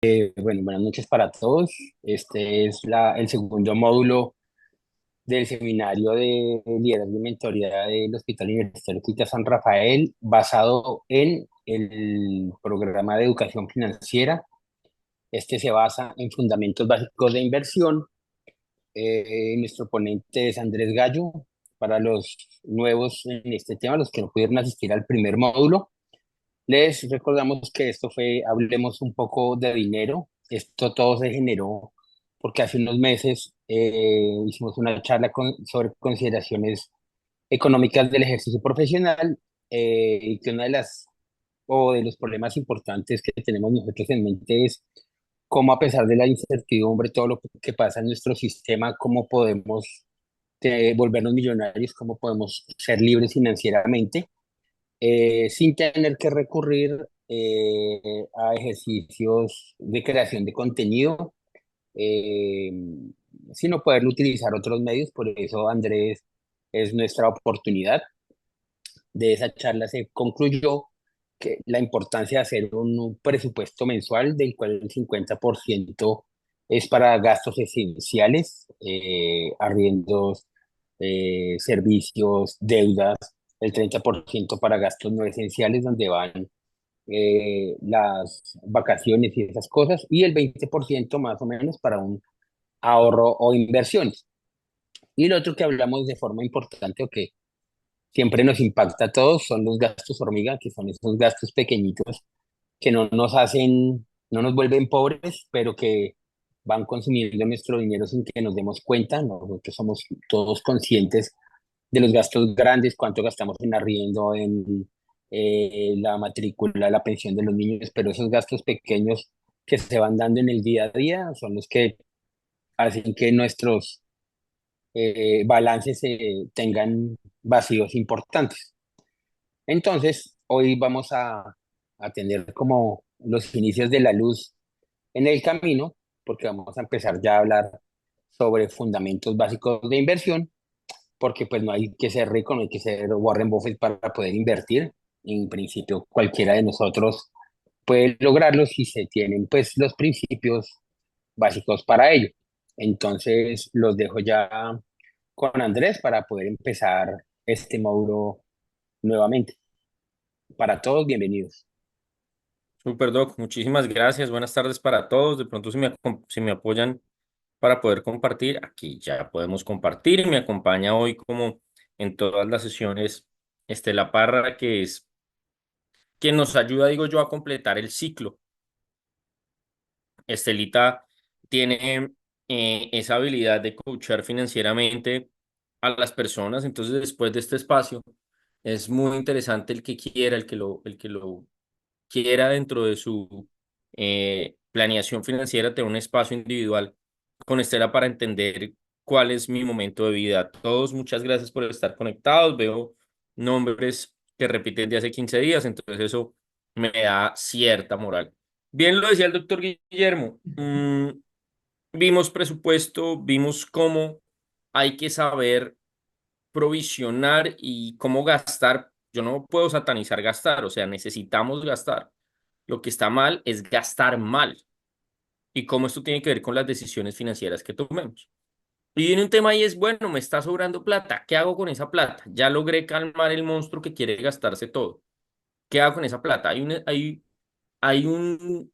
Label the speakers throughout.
Speaker 1: Bueno, buenas noches para todos. Este es el segundo módulo del seminario de liderazgo y mentoría del Hospital Universitario Quita San Rafael, basado en el programa de educación financiera. Este se basa en fundamentos básicos de inversión. Nuestro ponente es Andrés Gallo. Para los nuevos en este tema, los que no pudieron asistir al primer módulo, les recordamos que esto fue, hablemos un poco de dinero. Esto todo se generó porque hace unos meses hicimos una charla sobre consideraciones económicas del ejercicio profesional, y que una de las o de los problemas importantes que tenemos nosotros en mente es cómo, a pesar de la incertidumbre, todo lo que pasa en nuestro sistema, cómo podemos volvernos millonarios, cómo podemos ser libres financieramente, sin tener que recurrir a ejercicios de creación de contenido, eh, sino poder utilizar otros medios. Por eso, Andrés, es nuestra oportunidad. De esa charla se concluyó que la importancia de hacer un presupuesto mensual, del cual el 50% es para gastos esenciales, arriendos, servicios, deudas, el 30% para gastos no esenciales, donde van las vacaciones y esas cosas, y el 20% más o menos para un ahorro o inversiones. Y lo otro que hablamos de forma importante, o que siempre nos impacta a todos, son los gastos hormiga, que son esos gastos pequeñitos que no nos hacen, no nos vuelven pobres, pero que van consumiendo nuestro dinero sin que nos demos cuenta. Nosotros somos todos conscientes de los gastos grandes, cuánto gastamos en arriendo, en la matrícula, la pensión de los niños, pero esos gastos pequeños que se van dando en el día a día son los que hacen que nuestros balances tengan vacíos importantes. Entonces, hoy vamos a tener como los inicios de la luz en el camino, porque vamos a empezar ya a hablar sobre fundamentos básicos de inversión, porque pues no hay que ser rico, no hay que ser Warren Buffett para poder invertir. En principio, cualquiera de nosotros puede lograrlo si se tienen pues los principios básicos para ello. Entonces, los dejo ya con Andrés para poder empezar este módulo nuevamente. Para todos, bienvenidos.
Speaker 2: Super Doc, muchísimas gracias. Buenas tardes para todos. De pronto, si me apoyan para poder compartir, aquí ya podemos compartir. Me acompaña hoy, como en todas las sesiones, Estela Parra, que es quien nos ayuda, digo yo, a completar el ciclo. Estelita tiene esa habilidad de coachar financieramente a las personas. Entonces, después de este espacio, es muy interesante el que quiera, el que lo quiera dentro de su planeación financiera, tener un espacio individual con Estela para entender cuál es mi momento de vida. Todos, muchas gracias por estar conectados. Veo nombres que repiten de hace 15 días, entonces eso me da cierta moral. Bien lo decía el doctor Guillermo. Vimos presupuesto, vimos cómo hay que saber provisionar y cómo gastar. Yo no puedo satanizar gastar, o sea, necesitamos gastar. Lo que está mal es gastar mal y cómo esto tiene que ver con las decisiones financieras que tomemos. Y viene un tema y es, bueno, me está sobrando plata. ¿Qué hago con esa plata? Ya logré calmar el monstruo que quiere gastarse todo. ¿Qué hago con esa plata? Hay un,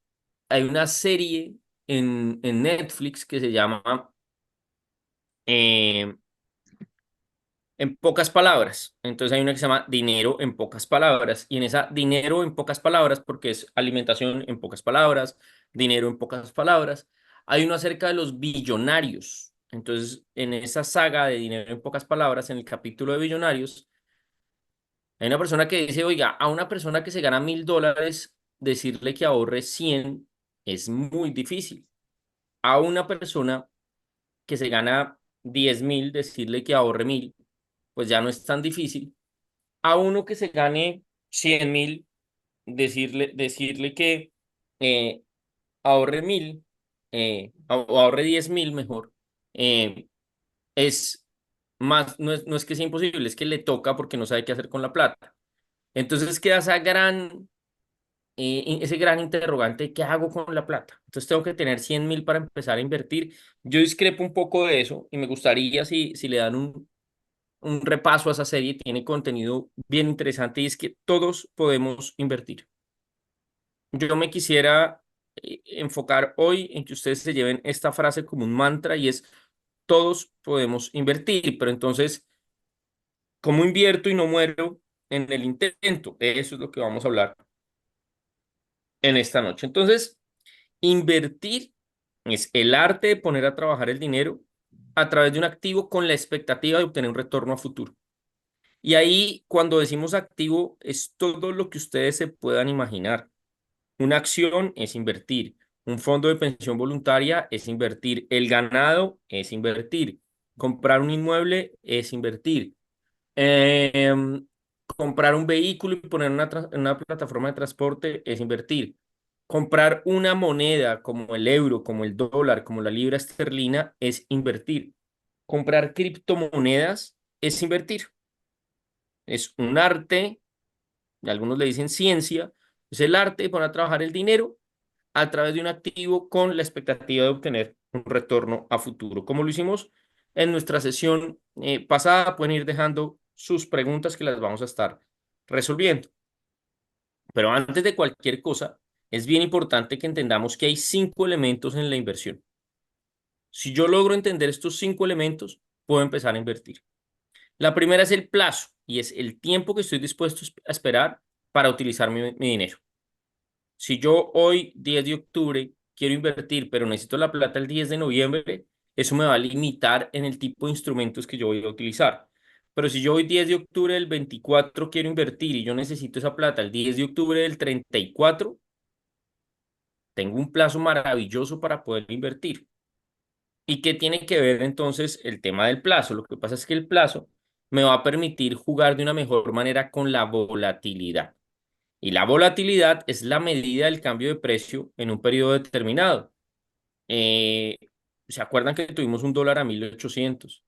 Speaker 2: hay una serie en Netflix que se llama eh, En pocas palabras. Entonces hay una que se llama Dinero en pocas palabras. Y en esa Dinero en pocas palabras, porque es alimentación en pocas palabras, dinero en pocas palabras, hay uno acerca de los billonarios. Entonces, en esa saga de Dinero en pocas palabras, en el capítulo de billonarios, hay una persona que dice, oiga, a una persona que se gana $1.000, decirle que ahorre 100 es muy difícil. A una persona que se gana 10.000, decirle que ahorre 1.000, pues ya no es tan difícil. A uno que se gane 100.000, decirle que eh, ahorre 1.000, o ahorre 10.000 mejor, eh, es más, no es que sea imposible, es que le toca porque no sabe qué hacer con la plata. Entonces queda esa gran ese gran interrogante, ¿qué hago con la plata? Entonces tengo que tener 100.000 para empezar a invertir. Yo discrepo un poco de eso y me gustaría si le dan un repaso a esa serie, tiene contenido bien interesante y es que todos podemos invertir. Yo me quisiera enfocar hoy en que ustedes se lleven esta frase como un mantra y es, todos podemos invertir, pero entonces, ¿cómo invierto y no muero en el intento? Eso es lo que vamos a hablar en esta noche. Entonces, invertir es el arte de poner a trabajar el dinero a través de un activo con la expectativa de obtener un retorno a futuro. Y ahí, cuando decimos activo, es todo lo que ustedes se puedan imaginar. Una acción es invertir. Un fondo de pensión voluntaria es invertir. El ganado es invertir. Comprar un inmueble es invertir. Em, Comprar un vehículo y poner en una plataforma de transporte es invertir. Comprar una moneda como el euro, como el dólar, como la libra esterlina es invertir. Comprar criptomonedas es invertir. Es un arte, algunos le dicen ciencia, es el arte de poner a trabajar el dinero a través de un activo con la expectativa de obtener un retorno a futuro. Como lo hicimos en nuestra sesión pasada, pueden ir dejando sus preguntas que las vamos a estar resolviendo. Pero antes de cualquier cosa, es bien importante que entendamos que hay 5 elementos en la inversión. Si yo logro entender estos 5 elementos, puedo empezar a invertir. La primera es el plazo y es el tiempo que estoy dispuesto a esperar para utilizar mi dinero. Si yo hoy, 10 de octubre, quiero invertir, pero necesito la plata el 10 de noviembre, eso me va a limitar en el tipo de instrumentos que yo voy a utilizar. Pero si yo hoy 10 de octubre del 24 quiero invertir y yo necesito esa plata el 10 de octubre del 34, tengo un plazo maravilloso para poder invertir. ¿Y qué tiene que ver entonces el tema del plazo? Lo que pasa es que el plazo me va a permitir jugar de una mejor manera con la volatilidad. Y la volatilidad es la medida del cambio de precio en un periodo determinado. Eh, ¿Se acuerdan que tuvimos un dólar a 1.800?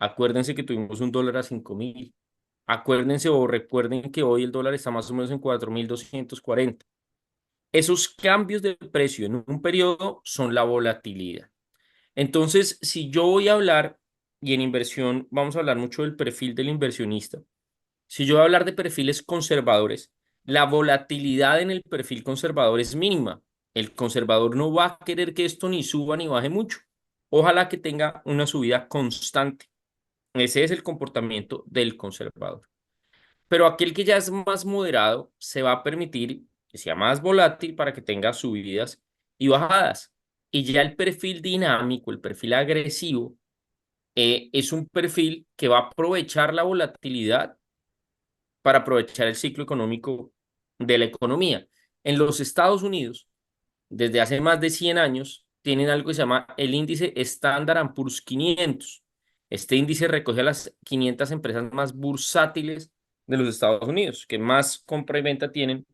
Speaker 2: Acuérdense que tuvimos un dólar a 5.000. Acuérdense o recuerden que hoy el dólar está más o menos en 4.240. Esos cambios de precio en un periodo son la volatilidad. Entonces, si yo voy a hablar, y en inversión vamos a hablar mucho del perfil del inversionista, si yo voy a hablar de perfiles conservadores, la volatilidad en el perfil conservador es mínima. El conservador no va a querer que esto ni suba ni baje mucho. Ojalá que tenga una subida constante. Ese es el comportamiento del conservador. Pero aquel que ya es más moderado se va a permitir que sea más volátil para que tenga subidas y bajadas. Y ya el perfil dinámico, el perfil agresivo, es un perfil que va a aprovechar la volatilidad para aprovechar el ciclo económico de la economía. En los Estados Unidos, desde hace más de 100 años, tienen algo que se llama el índice Standard Poor's 500. Este índice recoge a las 500 empresas más bursátiles de los Estados Unidos, que más compra y venta tienen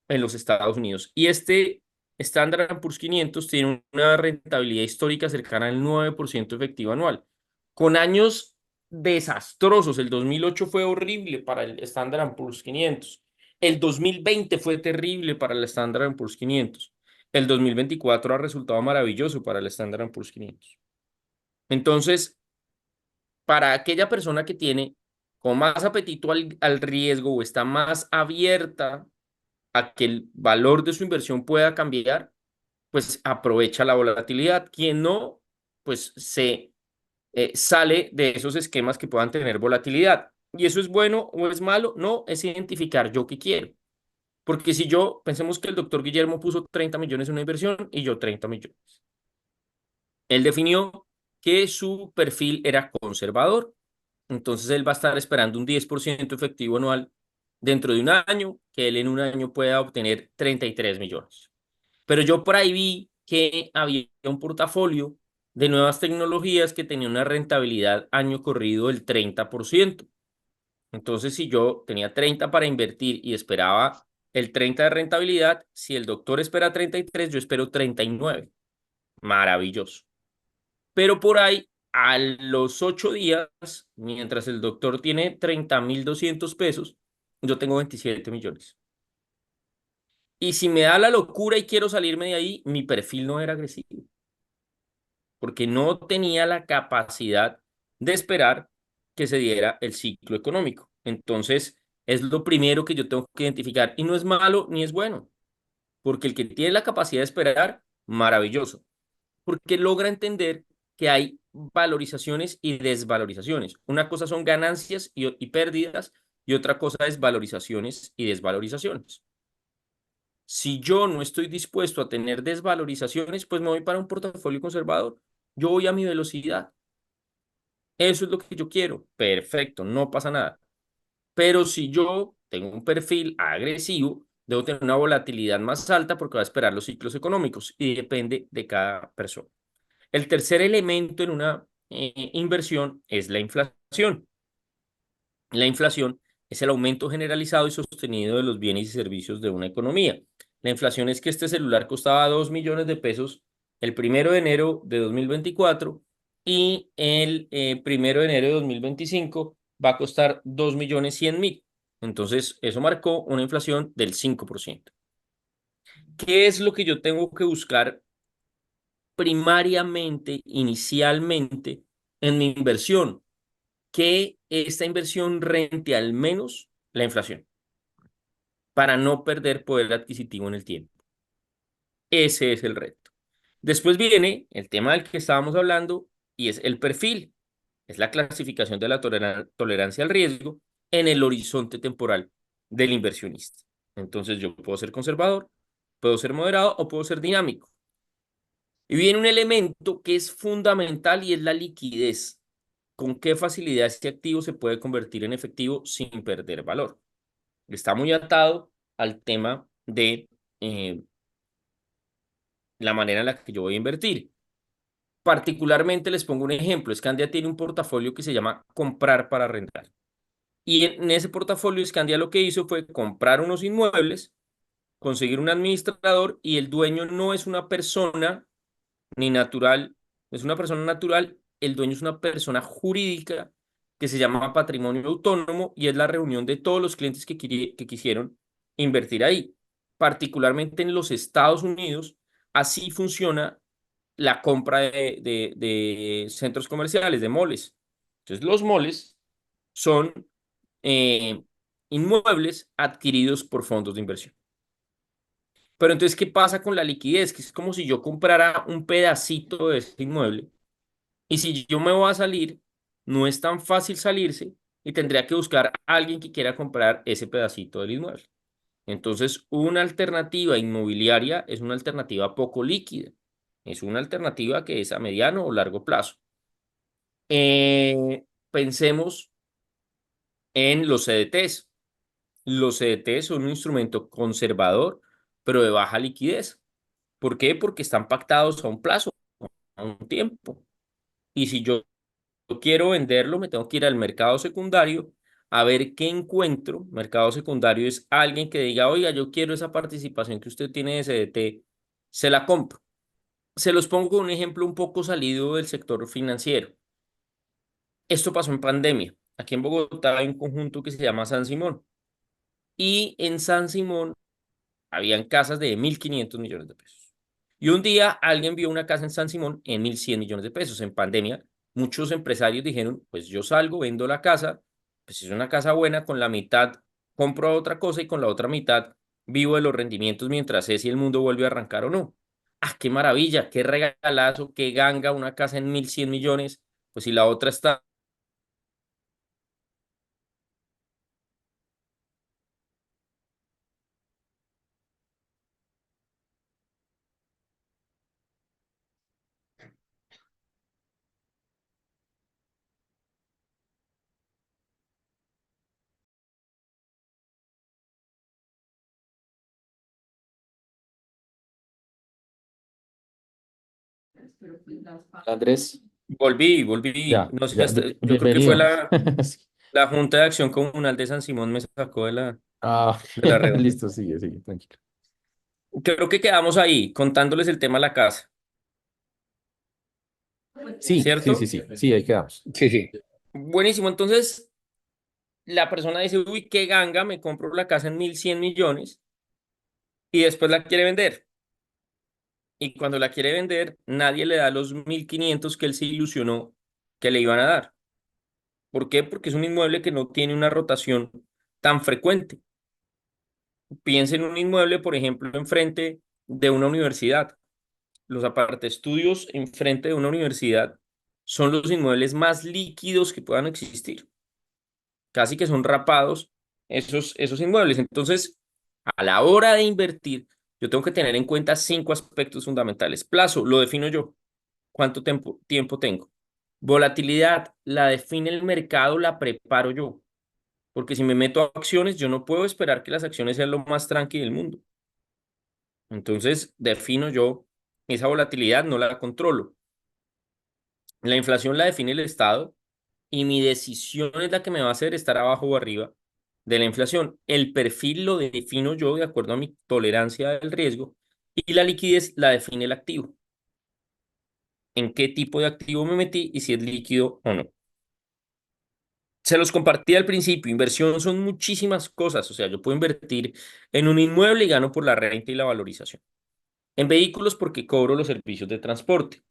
Speaker 2: en los Estados Unidos. Y este Standard Poor's 500 tiene una rentabilidad histórica cercana al 9% efectivo anual, con años desastrosos. El 2008 fue horrible para el Standard Poor's 500. El 2020 fue terrible para el Standard Poor's 500. El 2024 ha resultado maravilloso para el Standard Poor's 500. Entonces, para aquella persona que tiene con más apetito al riesgo o está más abierta a que el valor de su inversión pueda cambiar, pues aprovecha la volatilidad. Quien no, pues se sale de esos esquemas que puedan tener volatilidad. ¿Y eso es bueno o es malo? No, es identificar yo qué quiero. Porque si yo, pensemos que el doctor Guillermo puso 30 millones en una inversión y yo 30 millones. Él definió que su perfil era conservador. Entonces él va a estar esperando un 10% efectivo anual dentro de un año, que él en un año pueda obtener 33 millones. Pero yo por ahí vi que había un portafolio de nuevas tecnologías que tenía una rentabilidad año corrido del 30%. Entonces, si yo tenía 30 para invertir y esperaba el 30 de rentabilidad, si el doctor espera 33, yo espero 39. Maravilloso. Pero por ahí, a los 8 días, mientras el doctor tiene 30.200 pesos, yo tengo 27 millones. Y si me da la locura y quiero salirme de ahí, mi perfil no era agresivo, porque no tenía la capacidad de esperar que se diera el ciclo económico. Entonces, es lo primero que yo tengo que identificar. Y no es malo ni es bueno, porque el que tiene la capacidad de esperar, maravilloso, porque logra entender que hay valorizaciones y desvalorizaciones. Una cosa son ganancias y pérdidas, y otra cosa es valorizaciones y desvalorizaciones. Si yo no estoy dispuesto a tener desvalorizaciones, pues me voy para un portafolio conservador. Yo voy a mi velocidad. Eso es lo que yo quiero. Perfecto, no pasa nada. Pero si yo tengo un perfil agresivo, debo tener una volatilidad más alta porque va a esperar los ciclos económicos y depende de cada persona. El tercer elemento en una inversión es la inflación. La inflación es el aumento generalizado y sostenido de los bienes y servicios de una economía. La inflación es que este celular costaba 2 millones de pesos el 1 de enero de 2024 y el 1 de enero de 2025 va a costar 2.100.000. Entonces, eso marcó una inflación del 5%. ¿Qué es lo que yo tengo que buscar primariamente, inicialmente, en mi inversión? Que esta inversión rente al menos la inflación para no perder poder adquisitivo en el tiempo. Ese es el reto. Después viene el tema del que estábamos hablando y es el perfil. Es la clasificación de la tolerancia al riesgo en el horizonte temporal del inversionista. Entonces yo puedo ser conservador, puedo ser moderado o puedo ser dinámico. Y viene un elemento que es fundamental y es la liquidez. ¿Con qué facilidad este activo se puede convertir en efectivo sin perder valor? Está muy atado al tema de la manera en la que yo voy a invertir. Particularmente les pongo un ejemplo. Scandia tiene un portafolio que se llama comprar para rentar. Y en ese portafolio Scandia lo que hizo fue comprar unos inmuebles, conseguir un administrador y el dueño no es una persona ni natural, es una persona natural, el dueño es una persona jurídica que se llama patrimonio autónomo y es la reunión de todos los clientes que quisieron invertir ahí. Particularmente en los Estados Unidos, así funciona la compra de centros comerciales, de moles. Entonces, los moles son eh, inmuebles adquiridos por fondos de inversión. Pero entonces, ¿qué pasa con la liquidez? Que es como si yo comprara un pedacito de ese inmueble y si yo me voy a salir, no es tan fácil salirse y tendría que buscar a alguien que quiera comprar ese pedacito del inmueble. Entonces, una alternativa inmobiliaria es una alternativa poco líquida. Es una alternativa que es a mediano o largo plazo. Pensemos en los CDTs. Los CDTs son un instrumento conservador, pero de baja liquidez. ¿Por qué? Porque están pactados a un plazo, a un tiempo. Y si yo quiero venderlo, me tengo que ir al mercado secundario a ver qué encuentro. Mercado secundario es alguien que diga, oiga, yo quiero esa participación que usted tiene de CDT, se la compro. Se los pongo con un ejemplo un poco salido del sector financiero. Esto pasó en pandemia. Aquí en Bogotá hay un conjunto que se llama San Simón. Y en San Simón habían casas de 1.500 millones de pesos. Y un día alguien vio una casa en San Simón en 1.100 millones de pesos. En pandemia, muchos empresarios dijeron, pues yo salgo, vendo la casa, pues es una casa buena, con la mitad compro otra cosa y con la otra mitad vivo de los rendimientos mientras sé si el mundo vuelve a arrancar o no. Ah, qué maravilla, qué regalazo, qué ganga, una casa en 1.100 millones, pues si la otra está.
Speaker 3: Andrés,
Speaker 2: Volví.
Speaker 3: ya,
Speaker 2: No sé,
Speaker 3: ya,
Speaker 2: yo creo que fue
Speaker 3: bienvenido. Sí.
Speaker 2: la Junta de Acción Comunal de San Simón me sacó
Speaker 3: Ah,
Speaker 2: de la reunión.
Speaker 3: listo, sigue, sigue, tranquilo.
Speaker 2: Creo que quedamos ahí contándoles el tema de la casa,
Speaker 3: Sí, sí, sí,
Speaker 2: ¿cierto?
Speaker 3: sí, sí, ahí quedamos.
Speaker 1: Sí, sí.
Speaker 2: Buenísimo. Entonces, la persona dice, uy, qué ganga, me compro la casa en 1.100 millones y después la quiere vender. Y cuando la quiere vender, nadie le da los 1.500 que él se ilusionó que le iban a dar. ¿Por qué? Porque es un inmueble que no tiene una rotación tan frecuente. Piensa en un inmueble, por ejemplo, enfrente de una universidad. Los estudios enfrente de una universidad son los inmuebles más líquidos que puedan existir. Casi que son rapados esos inmuebles. Entonces, a la hora de invertir, yo tengo que tener en cuenta 5 aspectos fundamentales. Plazo, lo defino yo. ¿Cuánto tiempo tengo? Volatilidad, la define el mercado, la preparo yo. Porque si me meto a acciones, yo no puedo esperar que las acciones sean lo más tranqui del mundo. Entonces, defino yo esa volatilidad, no la controlo. La inflación la define el Estado y mi decisión es la que me va a hacer estar abajo o arriba de la inflación. El perfil lo defino yo de acuerdo a mi tolerancia al riesgo y la liquidez la define el activo. En qué tipo de activo me metí y si es líquido o no. Se los compartí al principio, inversión son muchísimas cosas, o sea, yo puedo invertir en un inmueble y gano por la renta y la valorización. En vehículos porque cobro los servicios de transporte.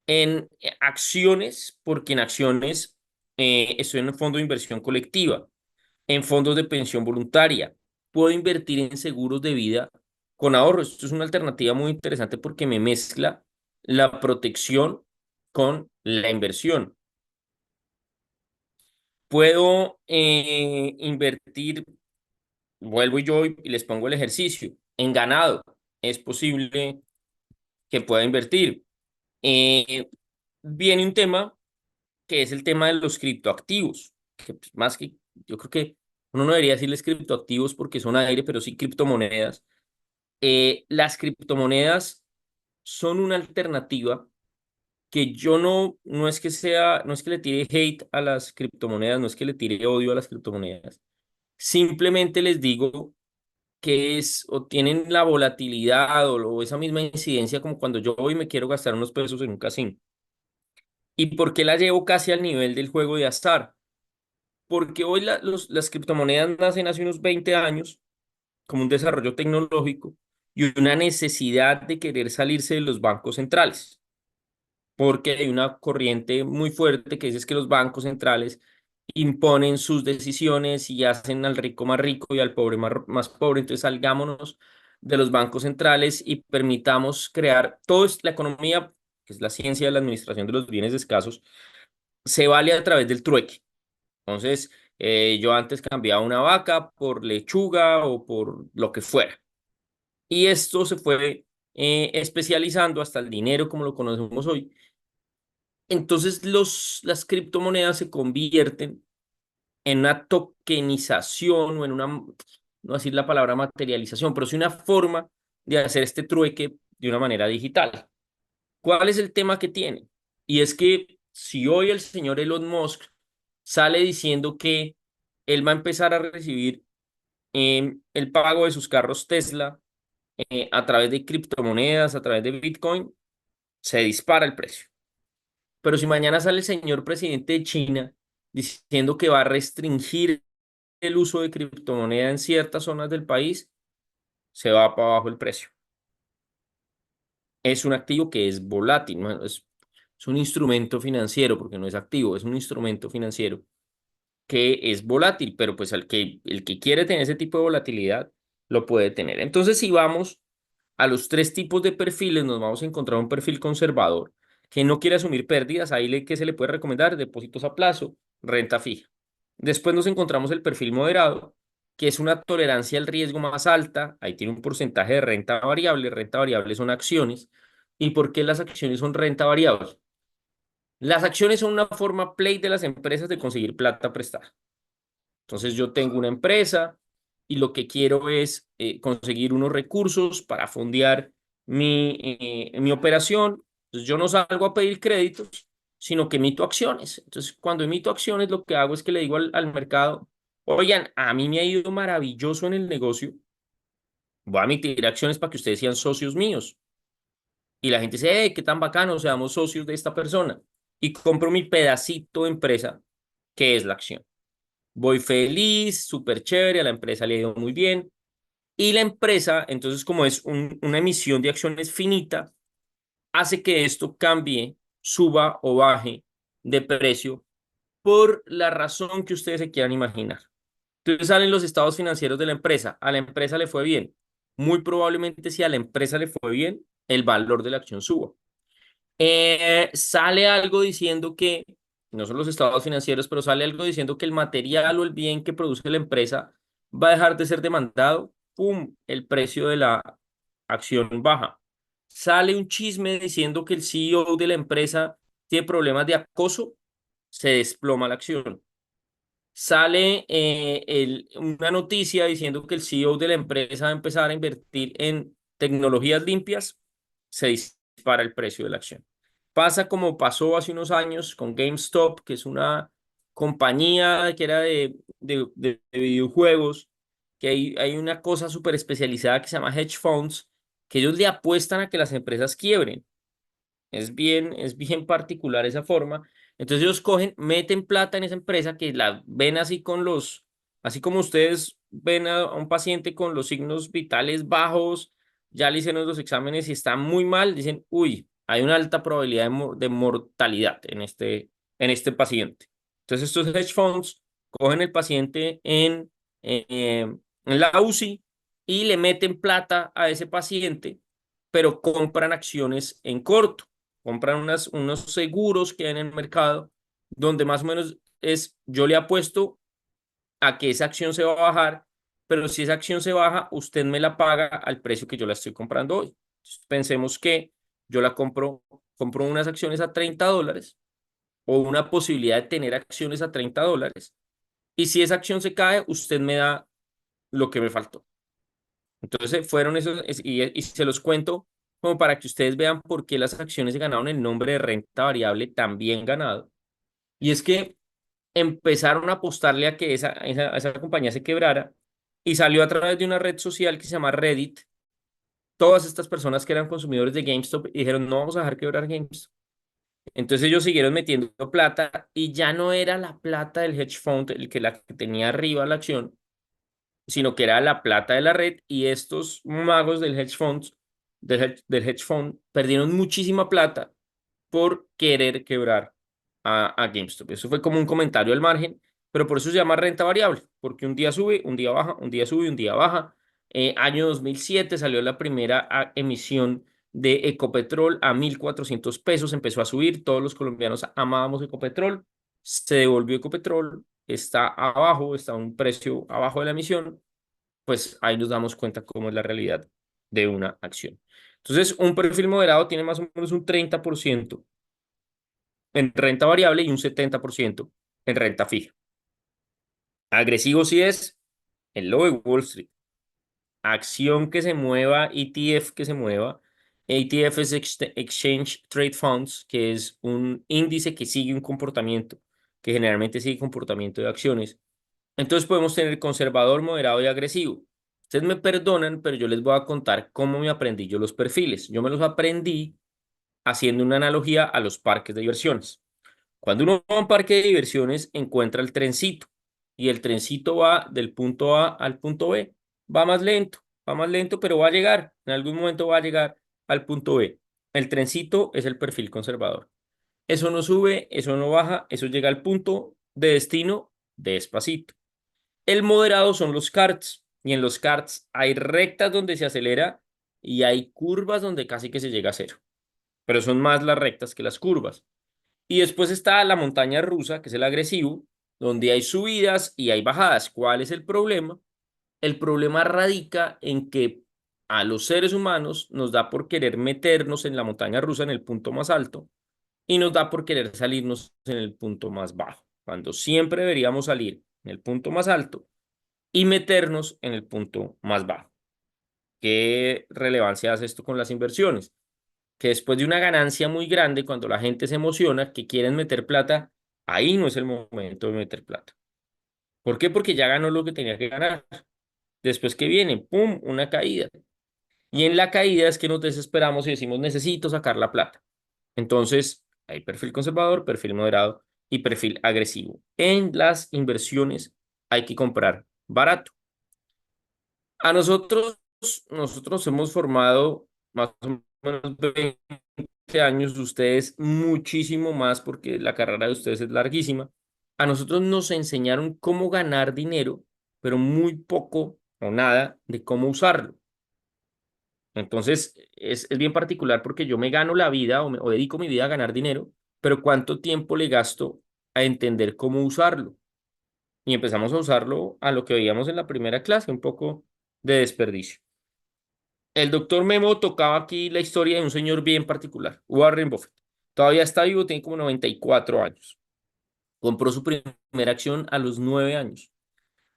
Speaker 2: En acciones porque en acciones estoy en un fondo de inversión colectiva. En fondos de pensión voluntaria. Puedo invertir en seguros de vida con ahorros. Esto es una alternativa muy interesante porque me mezcla la protección con la inversión. Puedo invertir, vuelvo yo y les pongo el ejercicio. En ganado es posible que pueda invertir. Eh, Viene un tema que es el tema de los criptoactivos, que pues, más que yo creo que uno no debería decirles criptoactivos porque son aire, pero sí criptomonedas. Las criptomonedas son una alternativa que yo no es que sea, no es que le tire hate a las criptomonedas, no es que le tire odio a las criptomonedas. Simplemente les digo que es o tienen la volatilidad o esa misma incidencia como cuando yo voy y me quiero gastar unos pesos en un casino. ¿Y por qué la llevo casi al nivel del juego de azar? Porque hoy las criptomonedas nacen hace unos 20 años como un desarrollo tecnológico y una necesidad de querer salirse de los bancos centrales, porque hay una corriente muy fuerte que dice es que los bancos centrales imponen sus decisiones y hacen al rico más rico y al pobre más pobre. Entonces salgámonos de los bancos centrales y permitamos crear, todo es la economía, que es la ciencia de la administración de los bienes escasos, se vale a través del trueque. Entonces, yo antes cambiaba una vaca por lechuga o por lo que fuera. Y esto se fue especializando hasta el dinero como lo conocemos hoy. Entonces, las criptomonedas se convierten en una tokenización o en una, no decir la palabra materialización, pero sí una forma de hacer este trueque de una manera digital. ¿Cuál es el tema que tiene? Y es que si hoy el señor Elon Musk sale diciendo que él va a empezar a recibir el pago de sus carros Tesla a través de criptomonedas, a través de Bitcoin, se dispara el precio. Pero si mañana sale el señor presidente de China diciendo que va a restringir el uso de criptomoneda en ciertas zonas del país, se va para abajo el precio. Es un activo que es volátil, ¿no? Es un instrumento financiero, porque no es activo, es un instrumento financiero que es volátil, pero pues el que quiere tener ese tipo de volatilidad lo puede tener. Entonces, si vamos a los 3 tipos de perfiles, nos vamos a encontrar un perfil conservador que no quiere asumir pérdidas, ahí que se le puede recomendar depósitos a plazo, renta fija. Después nos encontramos el perfil moderado, que es una tolerancia al riesgo más alta, ahí tiene un porcentaje de renta variable son acciones. ¿Y por qué las acciones son renta variable? Las acciones son una forma play de las empresas de conseguir plata prestada. Entonces yo tengo una empresa y lo que quiero es conseguir unos recursos para fondear mi operación. Entonces yo no salgo a pedir créditos, sino que emito acciones. Entonces cuando emito acciones lo que hago es que le digo al mercado, oigan, a mí me ha ido maravilloso en el negocio, voy a emitir acciones para que ustedes sean socios míos. Y la gente dice, hey, qué tan bacano, seamos socios de esta persona. Y compro mi pedacito de empresa, que es la acción. Voy feliz, súper chévere, a la empresa le ha ido muy bien. Y la empresa, entonces, como es una emisión de acciones finita, hace que esto cambie, suba o baje de precio por la razón que ustedes se quieran imaginar. Entonces salen los estados financieros de la empresa. A la empresa le fue bien. Muy probablemente si a la empresa le fue bien, el valor de la acción suba. Sale algo diciendo que, no son los estados financieros, pero sale algo diciendo que el material o el bien que produce la empresa va a dejar de ser demandado. ¡Pum! El precio de la acción baja. Sale un chisme diciendo que el CEO de la empresa tiene problemas de acoso, se desploma la acción. Sale una noticia diciendo que el CEO de la empresa va a empezar a invertir en tecnologías limpias, se dispara el precio de la acción. Pasa como pasó hace unos años con GameStop, que es una compañía que era de videojuegos, que hay una cosa súper especializada que se llama hedge funds, que ellos le apuestan a que las empresas quiebren. Es bien particular esa forma. Entonces ellos cogen, meten plata en esa empresa que la ven así así como ustedes ven a un paciente con los signos vitales bajos, ya le hicieron los exámenes y está muy mal, dicen, uy, hay una alta probabilidad de mortalidad en este paciente. Entonces estos hedge funds cogen el paciente en la UCI y le meten plata a ese paciente, pero compran acciones en corto, compran unos seguros que hay en el mercado, donde más o menos yo le apuesto a que esa acción se va a bajar, pero si esa acción se baja, usted me la paga al precio que yo la estoy comprando hoy. Entonces, pensemos que yo compro unas acciones a $30 o una posibilidad de tener acciones a $30, y si esa acción se cae, usted me da lo que me faltó. Entonces fueron esos, y se los cuento como para que ustedes vean por qué las acciones se ganaron el nombre de renta variable tan bien ganado. Y es que empezaron a apostarle a que esa compañía se quebrara, y salió a través de una red social que se llama Reddit. Todas estas personas que eran consumidores de GameStop y dijeron, no vamos a dejar quebrar GameStop. Entonces ellos siguieron metiendo plata y ya no era la plata del hedge fund la que tenía arriba la acción, sino que era la plata de la red, y estos magos del hedge fund perdieron muchísima plata por querer quebrar a GameStop. Eso fue como un comentario al margen, pero por eso se llama renta variable, porque un día sube, un día baja, un día sube, un día baja. Año 2007 salió la primera emisión de Ecopetrol a 1.400 pesos, empezó a subir, todos los colombianos amábamos Ecopetrol, se devolvió Ecopetrol, está abajo, está a un precio abajo de la emisión, pues ahí nos damos cuenta cómo es la realidad de una acción. Entonces, un perfil moderado tiene más o menos un 30% en renta variable y un 70% en renta fija. Agresivo sí es el lobo de Wall Street. Acción que se mueva, ETF que se mueva. ETF es Exchange Trade Funds, que es un índice que sigue un comportamiento, que generalmente sigue comportamiento de acciones. Entonces podemos tener conservador, moderado y agresivo. Ustedes me perdonan, pero yo les voy a contar cómo me aprendí yo los perfiles. Yo me los aprendí haciendo una analogía a los parques de diversiones. Cuando uno va a un parque de diversiones, encuentra el trencito, y el trencito va del punto A al punto B. Va más lento, pero va a llegar. En algún momento va a llegar al punto B. El trencito es el perfil conservador. Eso no sube, eso no baja, eso llega al punto de destino despacito. El moderado son los karts, y en los karts hay rectas donde se acelera y hay curvas donde casi que se llega a cero, pero son más las rectas que las curvas. Y después está la montaña rusa, que es el agresivo, donde hay subidas y hay bajadas. ¿Cuál es el problema? El problema radica en que a los seres humanos nos da por querer meternos en la montaña rusa en el punto más alto, y nos da por querer salirnos en el punto más bajo, cuando siempre deberíamos salir en el punto más alto y meternos en el punto más bajo. ¿Qué relevancia hace esto con las inversiones? Que después de una ganancia muy grande, cuando la gente se emociona, que quieren meter plata, ahí no es el momento de meter plata. ¿Por qué? Porque ya ganó lo que tenía que ganar. Después que viene, ¡pum!, una caída. Y en la caída es que nos desesperamos y decimos, necesito sacar la plata. Entonces, hay perfil conservador, perfil moderado y perfil agresivo. En las inversiones hay que comprar barato. A nosotros hemos formado más o menos 20 años, ustedes muchísimo más porque la carrera de ustedes es larguísima. A nosotros nos enseñaron cómo ganar dinero, pero muy poco o nada de cómo usarlo. Entonces, es bien particular porque yo me gano la vida o dedico mi vida a ganar dinero, pero ¿cuánto tiempo le gasto a entender cómo usarlo? Y empezamos a usarlo a lo que veíamos en la primera clase, un poco de desperdicio. El doctor Memo tocaba aquí la historia de un señor bien particular, Warren Buffett. Todavía está vivo, tiene como 94 años. Compró su primera acción a los 9 años.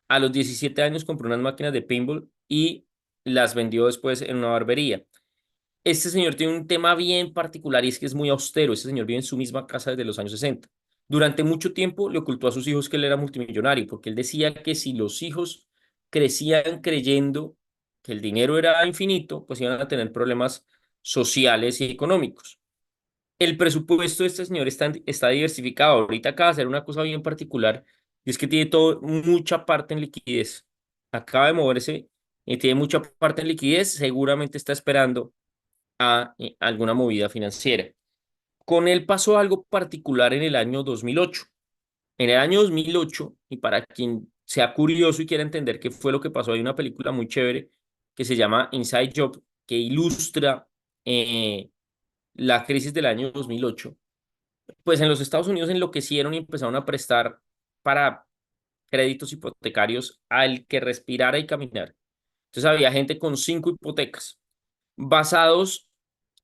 Speaker 2: A los 17 años compró unas máquinas de paintball y las vendió después en una barbería. Este señor tiene un tema bien particular y es que es muy austero. Este señor vive en su misma casa desde los años 60. Durante mucho tiempo le ocultó a sus hijos que él era multimillonario, porque él decía que si los hijos crecían creyendo que el dinero era infinito, pues iban a tener problemas sociales y económicos. El presupuesto de este señor está diversificado. Ahorita acaba de hacer una cosa bien particular y es que tiene mucha parte en liquidez. Acaba de moverse y tiene mucha parte en liquidez. Seguramente está esperando a alguna movida financiera. Con él pasó algo particular en el año 2008. En el año 2008, y para quien sea curioso y quiera entender qué fue lo que pasó, hay una película muy chévere que se llama Inside Job, que ilustra la crisis del año 2008. Pues en los Estados Unidos enloquecieron y empezaron a prestar para créditos hipotecarios al que respirara y caminara. Entonces había gente con 5 hipotecas basados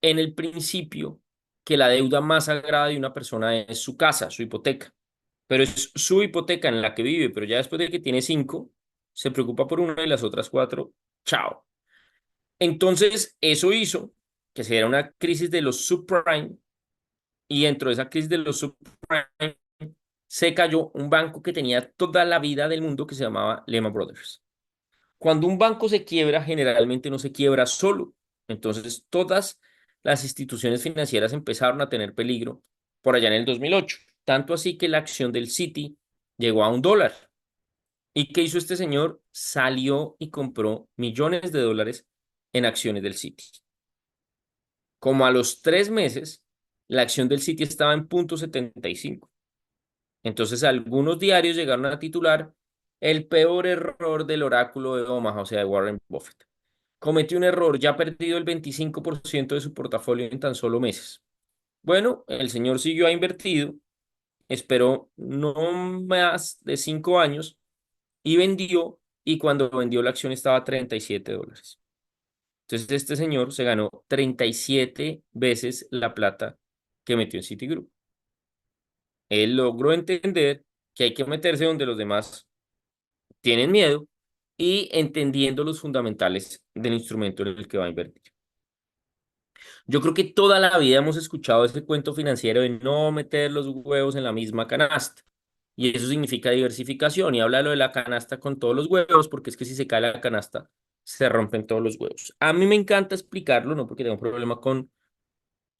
Speaker 2: en el principio que la deuda más sagrada de una persona es su casa, su hipoteca. Pero es su hipoteca en la que vive, pero ya después de que tiene 5, se preocupa por una y las otras 4, chao. Entonces, eso hizo que se diera una crisis de los subprime y dentro de esa crisis de los subprime se cayó un banco que tenía toda la vida del mundo que se llamaba Lehman Brothers. Cuando un banco se quiebra, generalmente no se quiebra solo. Entonces, todas las instituciones financieras empezaron a tener peligro por allá en el 2008. Tanto así que la acción del Citi llegó a $1. ¿Y qué hizo este señor? Salió y compró millones de dólares en acciones del Citi. Como a los 3 meses, la acción del Citi estaba en 0,75. Entonces, algunos diarios llegaron a titular el peor error del oráculo de Omaha, o sea, de Warren Buffett. Cometió un error, ya ha perdido el 25% de su portafolio en tan solo meses. Bueno, el señor siguió a invertido, esperó no más de 5 años y vendió, y cuando vendió la acción estaba a $37. Entonces este señor se ganó 37 veces la plata que metió en Citigroup. Él logró entender que hay que meterse donde los demás tienen miedo y entendiendo los fundamentales del instrumento en el que va a invertir. Yo creo que toda la vida hemos escuchado ese cuento financiero de no meter los huevos en la misma canasta. Y eso significa diversificación. Y habla de lo de la canasta con todos los huevos, porque es que si se cae la canasta, se rompen todos los huevos. A mí me encanta explicarlo, no porque tengo un problema con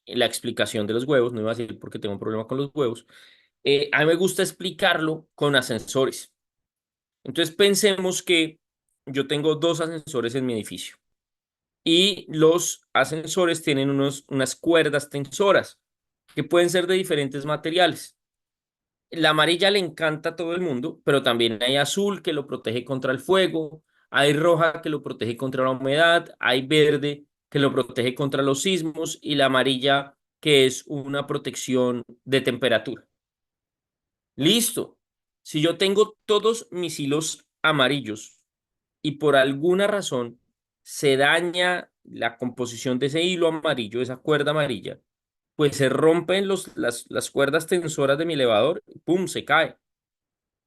Speaker 2: la explicación de los huevos, no iba a decir porque tengo un problema con los huevos. A mí me gusta explicarlo con ascensores. Entonces pensemos que yo tengo 2 ascensores en mi edificio y los ascensores tienen unas cuerdas tensoras que pueden ser de diferentes materiales. La amarilla le encanta a todo el mundo, pero también hay azul que lo protege contra el fuego, hay roja que lo protege contra la humedad, hay verde que lo protege contra los sismos y la amarilla que es una protección de temperatura. Listo. Si yo tengo todos mis hilos amarillos y por alguna razón se daña la composición de ese hilo amarillo, esa cuerda amarilla, pues se rompen las cuerdas tensoras de mi elevador y ¡pum! Se cae.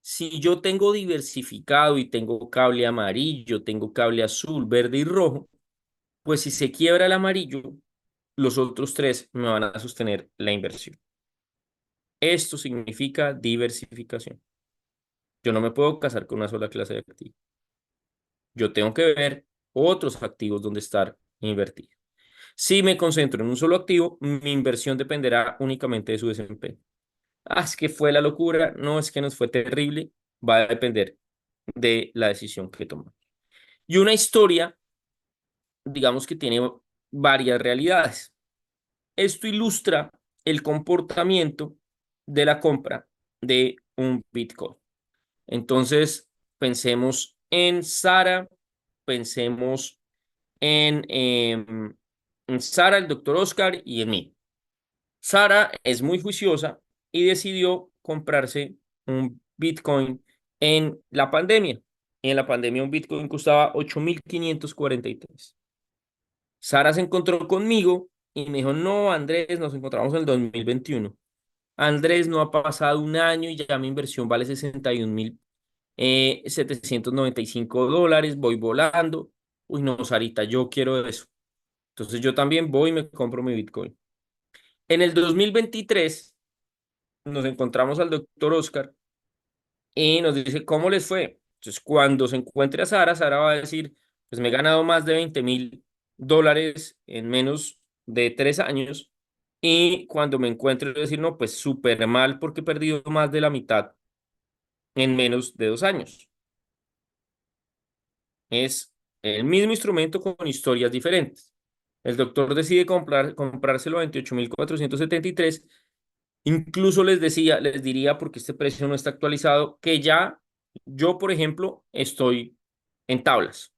Speaker 2: Si yo tengo diversificado y tengo cable amarillo, tengo cable azul, verde y rojo, pues si se quiebra el amarillo, los otros 3 me van a sostener la inversión. Esto significa diversificación. Yo no me puedo casar con una sola clase de activo. Yo tengo que ver otros activos donde estar invertido. Si me concentro en un solo activo, mi inversión dependerá únicamente de su desempeño. Ah, es que fue la locura. No, es que nos fue terrible. Va a depender de la decisión que tomamos. Y una historia, digamos que tiene varias realidades. Esto ilustra el comportamiento de la compra de un Bitcoin. Entonces, pensemos en Sara, pensemos en Sara, el doctor Oscar y en mí. Sara es muy juiciosa y decidió comprarse un Bitcoin en la pandemia. En la pandemia un Bitcoin costaba 8.543. Sara se encontró conmigo y me dijo, no, Andrés, nos encontramos en el 2021. Andrés, no ha pasado un año y ya mi inversión vale 61.795 dólares, voy volando. Uy, no, Sarita, yo quiero eso. Entonces yo también voy y me compro mi Bitcoin. En el 2023 nos encontramos al doctor Oscar y nos dice, ¿cómo les fue? Entonces cuando se encuentre a Sara, Sara va a decir, pues me he ganado más de 20.000 dólares en menos de 3 años. Y cuando me encuentre, voy a decir, no, pues súper mal porque he perdido más de la mitad en menos de 2 años. Es el mismo instrumento con historias diferentes. El doctor decide comprárselo a 28.473. Incluso les diría, porque este precio no está actualizado, que ya yo, por ejemplo, estoy en tablas.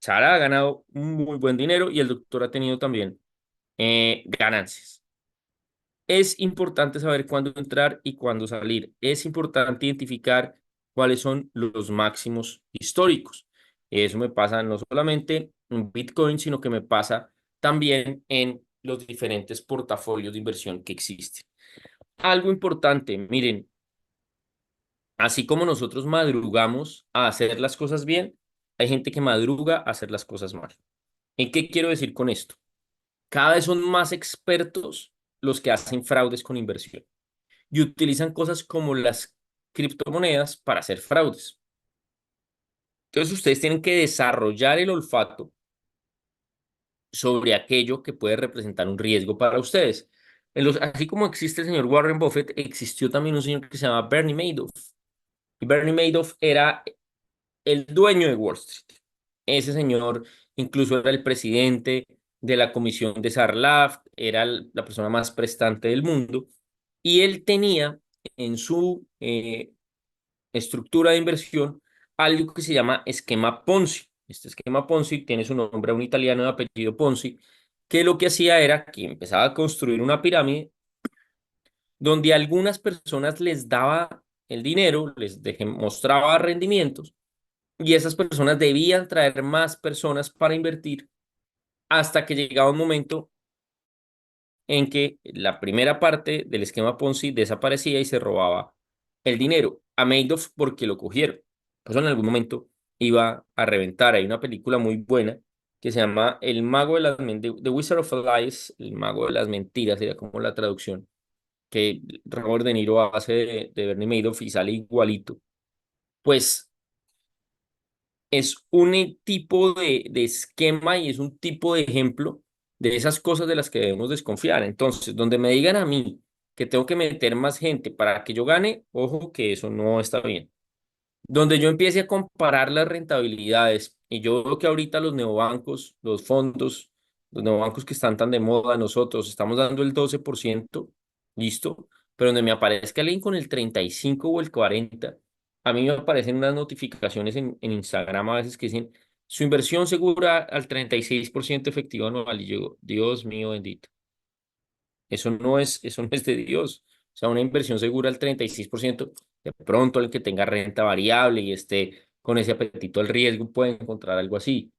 Speaker 2: Sara ha ganado muy buen dinero y el doctor ha tenido también ganancias. Es importante saber cuándo entrar y cuándo salir. Es importante identificar cuáles son los máximos históricos. Eso me pasa no solamente en Bitcoin, sino que me pasa también en los diferentes portafolios de inversión que existen. Algo importante, miren, así como nosotros madrugamos a hacer las cosas bien, hay gente que madruga a hacer las cosas mal. ¿En qué quiero decir con esto? Cada vez son más expertos los que hacen fraudes con inversión y utilizan cosas como las criptomonedas para hacer fraudes. Entonces ustedes tienen que desarrollar el olfato sobre aquello que puede representar un riesgo para ustedes. Así como existe el señor Warren Buffett, existió también un señor que se llama Bernie Madoff. Y Bernie Madoff era el dueño de Wall Street. Ese señor incluso era el presidente de la comisión de Sarlaf, era la persona más prestante del mundo, y él tenía en su estructura de inversión algo que se llama esquema Ponzi. Este esquema Ponzi tiene su nombre a un italiano de apellido Ponzi, que lo que hacía era que empezaba a construir una pirámide donde a algunas personas les daba el dinero, mostraba rendimientos, y esas personas debían traer más personas para invertir hasta que llegaba un momento en que la primera parte del esquema Ponzi desaparecía y se robaba el dinero a Madoff porque lo cogieron. Eso en algún momento iba a reventar. Hay una película muy buena que se llama El Mago de las Mentiras, The Wizard of Lies, El Mago de las Mentiras, sería como la traducción, que Robert De Niro hace de Bernie Madoff y sale igualito. Pues es un tipo de esquema y es un tipo de ejemplo de esas cosas de las que debemos desconfiar. Entonces, donde me digan a mí que tengo que meter más gente para que yo gane, ojo que eso no está bien. Donde yo empiece a comparar las rentabilidades y yo veo que ahorita los neobancos, los neobancos que están tan de moda, nosotros estamos dando el 12%, listo, pero donde me aparezca alguien con el 35 o el 40, a mí me aparecen unas notificaciones en Instagram a veces que dicen su inversión segura al 36% efectivo anual y yo digo, Dios mío bendito, eso no es de Dios. O sea, una inversión segura al 36%, de pronto el que tenga renta variable y esté con ese apetito al riesgo puede encontrar algo así.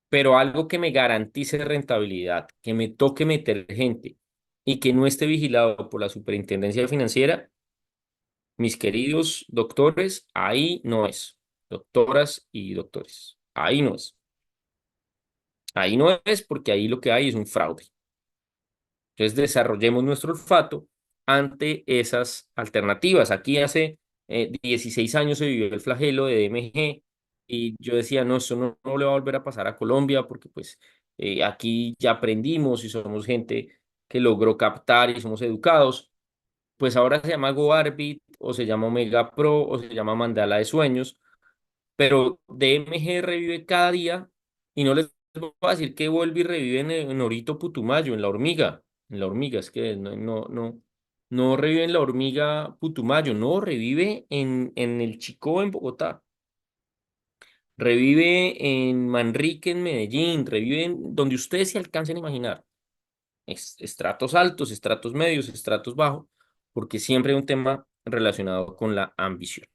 Speaker 2: Pero algo que me garantice rentabilidad, que me toque meter gente y que no esté vigilado por la superintendencia financiera, mis queridos doctores, ahí no es. Doctoras y doctores, ahí no es. Ahí no es porque ahí lo que hay es un fraude. Entonces desarrollemos nuestro olfato ante esas alternativas. Aquí hace 16 años se vivió el flagelo de DMG y yo decía, no, eso no le va a volver a pasar a Colombia porque pues aquí ya aprendimos y somos gente que logró captar y somos educados. Pues ahora se llama GoArbit o se llama Omega Pro o se llama Mandala de Sueños pero DMG revive cada día y no les voy a decir que vuelve y revive en Orito Putumayo, en la hormiga, es que no revive en la hormiga Putumayo, no, revive en el Chicó en Bogotá, revive en Manrique en Medellín, revive en donde ustedes se alcancen a imaginar, estratos altos, estratos medios, estratos bajos, porque siempre hay un tema relacionado con la ambición.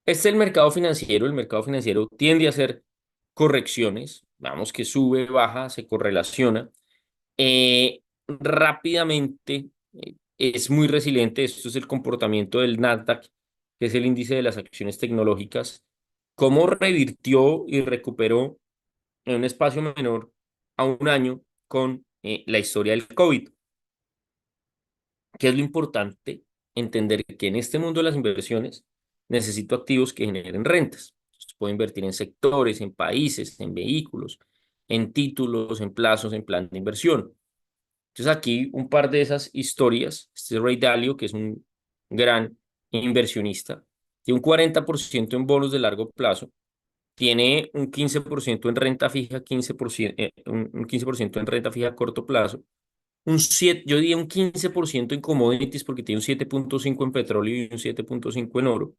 Speaker 2: Este es el mercado financiero tiende a hacer correcciones, vamos que sube, baja, se correlaciona rápidamente, es muy resiliente, esto es el comportamiento del Nasdaq, que es el índice de las acciones tecnológicas, cómo revirtió y recuperó en un espacio menor a un año con la historia del COVID. ¿Qué es lo importante? Entender que en este mundo de las inversiones necesito activos que generen rentas. Entonces, puedo invertir en sectores, en países, en vehículos, en títulos, en plazos, en plan de inversión. Entonces aquí un par de esas historias. Este es Ray Dalio, que es un gran inversionista. Tiene un 40% en bonos de largo plazo. Tiene un 15% en renta fija, 15%, un 15% en renta fija a corto plazo, un 7, yo diría un 15% en commodities porque tiene un 7.5 en petróleo y un 7.5 en oro,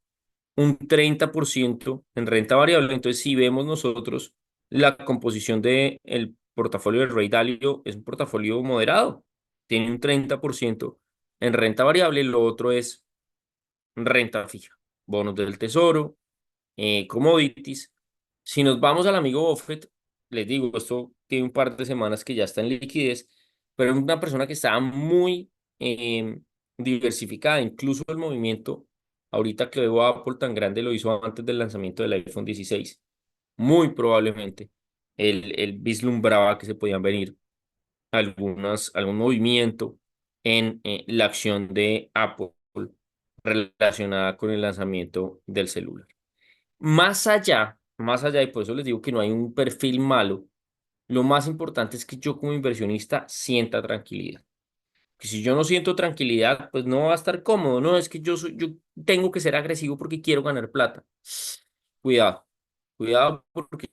Speaker 2: un 30% en renta variable. Entonces, si vemos nosotros la composición del portafolio del Ray Dalio, es un portafolio moderado, tiene un 30% en renta variable, lo otro es renta fija, bonos del tesoro, commodities. Si nos vamos al amigo Buffett, les digo, esto tiene un par de semanas que ya está en liquidez, pero es una persona que está muy diversificada, incluso el movimiento, ahorita que veo a Apple tan grande, lo hizo antes del lanzamiento del iPhone 16. Muy probablemente él vislumbraba que se podían venir algún movimiento en la acción de Apple relacionada con el lanzamiento del celular. Más allá, y por eso les digo que no hay un perfil malo, lo más importante es que yo como inversionista sienta tranquilidad. Que si yo no siento tranquilidad, pues no va a estar cómodo, no, es que yo tengo que ser agresivo porque quiero ganar plata. Cuidado, cuidado porque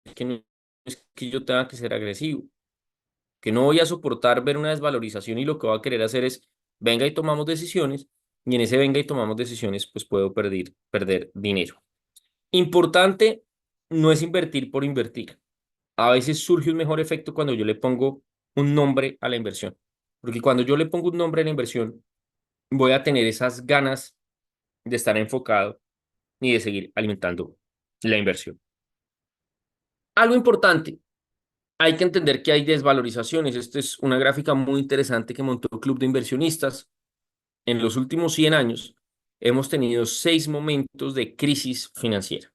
Speaker 2: es que no es que yo tenga que ser agresivo, que no voy a soportar ver una desvalorización y lo que voy a querer hacer es venga y tomamos decisiones y en ese venga y tomamos decisiones pues puedo perder dinero. Importante no es invertir por invertir. A veces surge un mejor efecto cuando yo le pongo un nombre a la inversión. Porque cuando yo le pongo un nombre a la inversión, voy a tener esas ganas de estar enfocado y de seguir alimentando la inversión. Algo importante, hay que entender que hay desvalorizaciones. Esta es una gráfica muy interesante que montó el Club de Inversionistas. En los últimos 100 años hemos tenido 6 momentos de crisis financiera.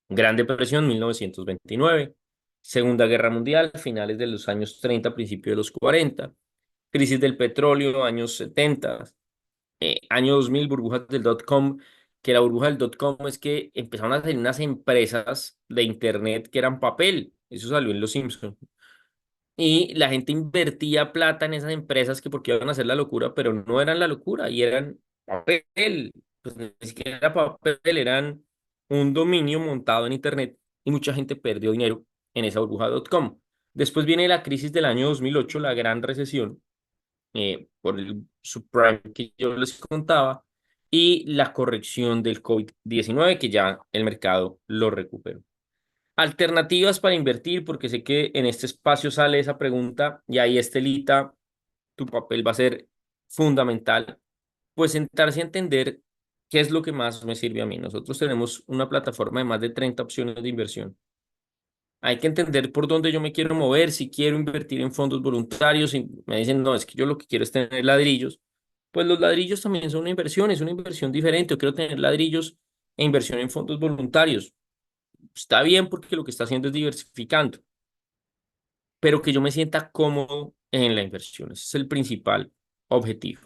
Speaker 2: Gran Depresión, 1929. Segunda Guerra Mundial, finales de los años 30, principios de los 40. Crisis del petróleo, años 70. Año 2000, burbujas del dot-com, que la burbuja del dot-com es que empezaron a salir unas empresas de internet que eran papel. Eso salió en Los Simpsons. Y la gente invertía plata en esas empresas que porque iban a hacer la locura, pero no eran la locura y eran papel. Pues ni siquiera era papel, eran un dominio montado en Internet y mucha gente perdió dinero en esa burbuja.com. Después viene la crisis del año 2008, la gran recesión, por el subprime que yo les contaba, y la corrección del COVID-19, que ya el mercado lo recuperó. Alternativas para invertir, porque sé que en este espacio sale esa pregunta y ahí, Estelita, tu papel va a ser fundamental, pues sentarse a entender qué es lo que más me sirve a mí. Nosotros tenemos una plataforma de más de 30 opciones de inversión. Hay que entender por dónde yo me quiero mover, si quiero invertir en fondos voluntarios, si me dicen, no, es que yo lo que quiero es tener ladrillos, pues los ladrillos también son una inversión, es una inversión diferente. Yo quiero tener ladrillos e inversión en fondos voluntarios. Está bien porque lo que está haciendo es diversificando, pero que yo me sienta cómodo en la inversión. Ese es el principal objetivo.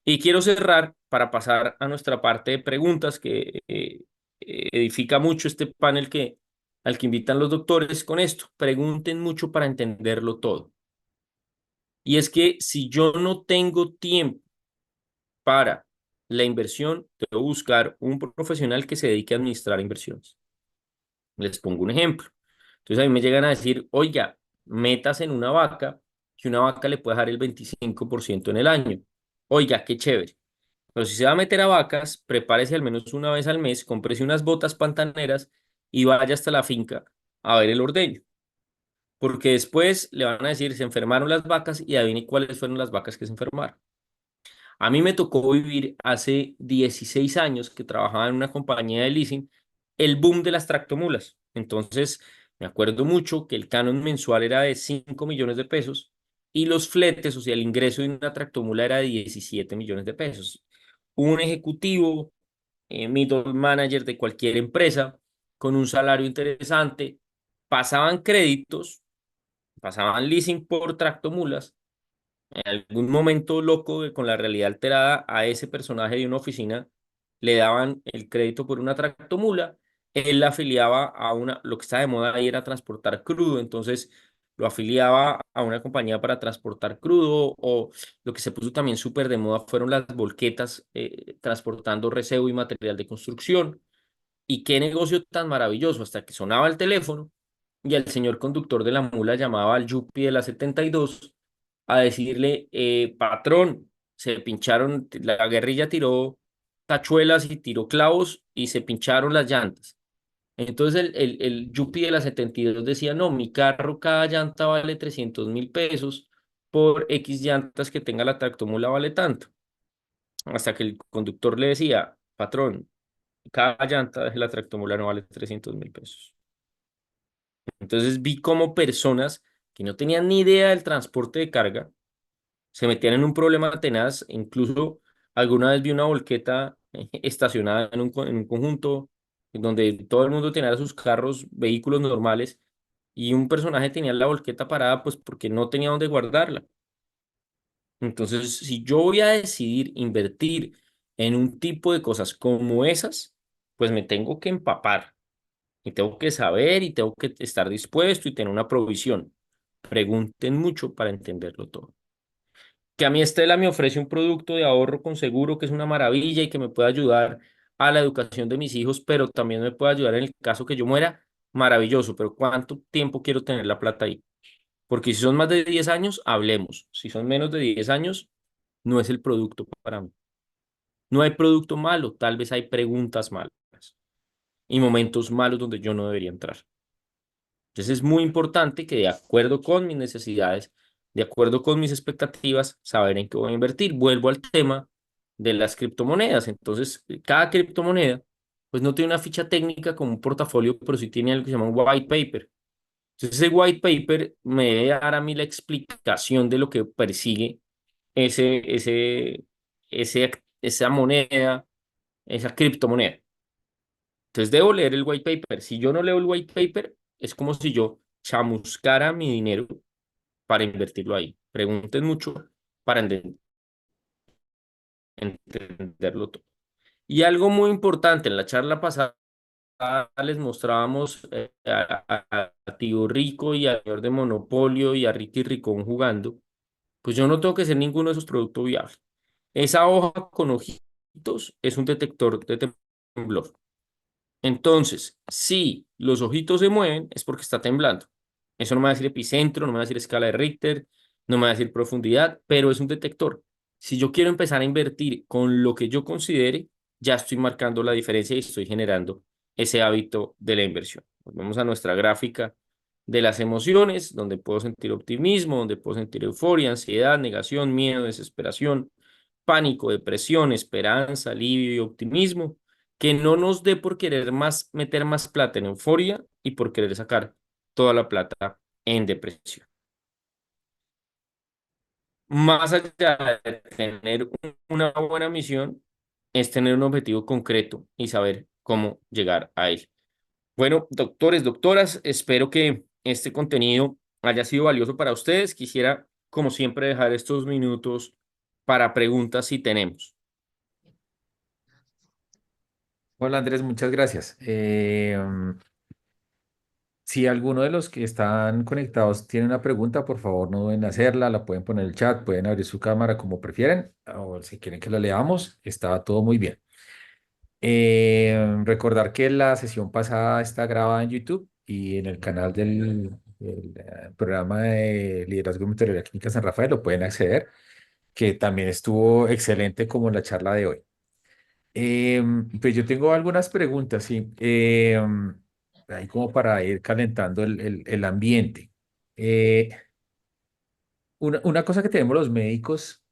Speaker 2: Y quiero cerrar para pasar a nuestra parte de preguntas que edifica mucho este panel al que invitan los doctores con esto. Pregunten mucho para entenderlo todo. Y es que si yo no tengo tiempo para la inversión, debo buscar un profesional que se dedique a administrar inversiones. Les pongo un ejemplo. Entonces a mí me llegan a decir, oiga, metas en una vaca, que una vaca le puede dar el 25% en el año. Oiga, qué chévere. Pero si se va a meter a vacas, prepárese al menos una vez al mes, cómprese unas botas pantaneras y vaya hasta la finca a ver el ordeño. Porque después le van a decir, se enfermaron las vacas y adivine cuáles fueron las vacas que se enfermaron. A mí me tocó vivir hace 16 años que trabajaba en una compañía de leasing el boom de las tractomulas. Entonces, me acuerdo mucho que el canon mensual era de 5 millones de pesos y los fletes, o sea, el ingreso de una tractomula era de 17 millones de pesos. Un ejecutivo, middle manager de cualquier empresa, con un salario interesante, pasaban créditos, pasaban leasing por tractomulas en algún momento loco con la realidad alterada a ese personaje de una oficina le daban el crédito por una tractomula, él la afiliaba a una, lo que está de moda ahí era transportar crudo, entonces lo afiliaba a una compañía para transportar crudo o lo que se puso también súper de moda fueron las volquetas transportando reseo y material de construcción. Y qué negocio tan maravilloso, hasta que sonaba el teléfono y el señor conductor de la mula llamaba al Yupi de la 72 a decirle, patrón, se pincharon, la guerrilla tiró tachuelas y tiró clavos y se pincharon las llantas. Entonces el Yupi de la 72 decía, no, mi carro, cada llanta vale 300.000 pesos, por X llantas que tenga la tractomula vale tanto. Hasta que el conductor le decía, patrón, cada llanta de la tractomula no vale 300.000 pesos. Entonces vi cómo personas que no tenían ni idea del transporte de carga se metían en un problema tenaz. Incluso alguna vez vi una volqueta estacionada en un conjunto en donde todo el mundo tenía sus carros, vehículos normales, y un personaje tenía la volqueta parada pues porque no tenía dónde guardarla. Entonces, si yo voy a decidir invertir en un tipo de cosas como esas, pues me tengo que empapar y tengo que saber y tengo que estar dispuesto y tener una provisión. Pregunten mucho para entenderlo todo. Que a mí Estela me ofrece un producto de ahorro con seguro que es una maravilla y que me puede ayudar a la educación de mis hijos, pero también me puede ayudar en el caso que yo muera, maravilloso, pero ¿cuánto tiempo quiero tener la plata ahí? Porque si son más de 10 años, hablemos. Si son menos de 10 años, no es el producto para mí. No hay producto malo, tal vez hay preguntas malas y momentos malos donde yo no debería entrar. Entonces es muy importante que de acuerdo con mis necesidades, de acuerdo con mis expectativas, saber en qué voy a invertir. Vuelvo al tema de las criptomonedas. Entonces, cada criptomoneda, pues no tiene una ficha técnica como un portafolio, pero sí tiene algo que se llama un white paper. Entonces, ese white paper me debe dar a mí la explicación de lo que persigue esa moneda, esa criptomoneda. Entonces debo leer el white paper. Si yo no leo el white paper, es como si yo chamuscara mi dinero para invertirlo ahí. Pregunten mucho para entenderlo todo. Y algo muy importante, en la charla pasada les mostrábamos a Tío Rico y a señor de Monopolio y a Ricky Ricón jugando. Pues yo no tengo que ser ninguno de esos productos viables. Esa hoja con ojitos es un detector de temblor. Entonces, si los ojitos se mueven, es porque está temblando. Eso no me va a decir epicentro, no me va a decir escala de Richter, no me va a decir profundidad, pero es un detector. Si yo quiero empezar a invertir con lo que yo considere, ya estoy marcando la diferencia y estoy generando ese hábito de la inversión. Volvemos a nuestra gráfica de las emociones, donde puedo sentir optimismo, donde puedo sentir euforia, ansiedad, negación, miedo, desesperación, pánico, depresión, esperanza, alivio y optimismo que no nos dé por querer más, meter más plata en euforia y por querer sacar toda la plata en depresión. Más allá de tener una buena misión, es tener un objetivo concreto y saber cómo llegar a él. Bueno, doctores, doctoras, espero que este contenido haya sido valioso para ustedes. Quisiera, como siempre, dejar estos minutos para preguntas si tenemos.
Speaker 3: Hola Andrés, muchas gracias. Si alguno de los que están conectados tiene una pregunta, por favor no deben hacerla, la pueden poner en el chat, pueden abrir su cámara como prefieren, o si quieren que la leamos, está todo muy bien. Recordar que la sesión pasada está grabada en YouTube y en el canal del programa de Liderazgo y Mentoría Clínica San Rafael lo pueden acceder, que también estuvo excelente como la charla de hoy. Pues yo tengo algunas preguntas, sí, ahí como para ir calentando el ambiente. Eh, una cosa que tenemos los médicos,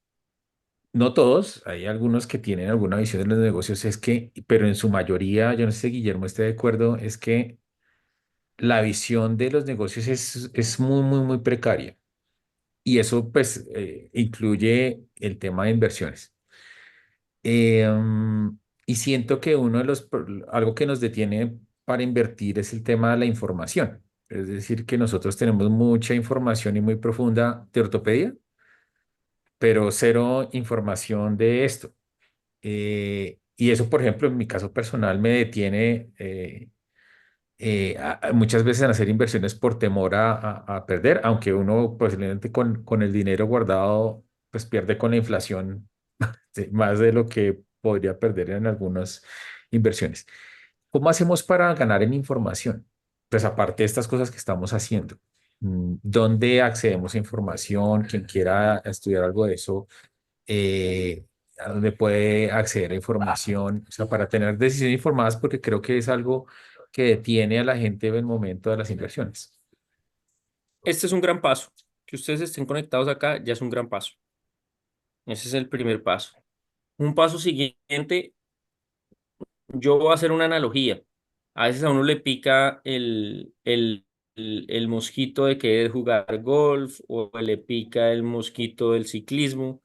Speaker 3: no todos, hay algunos que tienen alguna visión de los negocios, es que, pero en su mayoría, yo no sé si Guillermo esté de acuerdo, es que la visión de los negocios es muy, muy, muy precaria. Y eso pues incluye el tema de inversiones. Y siento que algo que nos detiene para invertir es el tema de la información. Es decir, que nosotros tenemos mucha información y muy profunda de ortopedia, pero cero información de esto. Y eso, por ejemplo, en mi caso personal me detiene muchas veces en hacer inversiones por temor a perder, aunque uno posiblemente con el dinero guardado pues pierde con la inflación, sí, más de lo que podría perder en algunas inversiones. ¿Cómo hacemos para ganar en información? Pues aparte de estas cosas que estamos haciendo, ¿dónde accedemos a información? Quien quiera estudiar algo de eso, a dónde puede acceder a información, o sea, para tener decisiones informadas, porque creo que es algo que detiene a la gente en el momento de las inversiones.
Speaker 2: Este es un gran paso. Que ustedes estén conectados acá ya es un gran paso. Ese es el primer paso. Un paso siguiente, yo voy a hacer una analogía. A veces a uno le pica el mosquito de querer jugar golf o le pica el mosquito del ciclismo.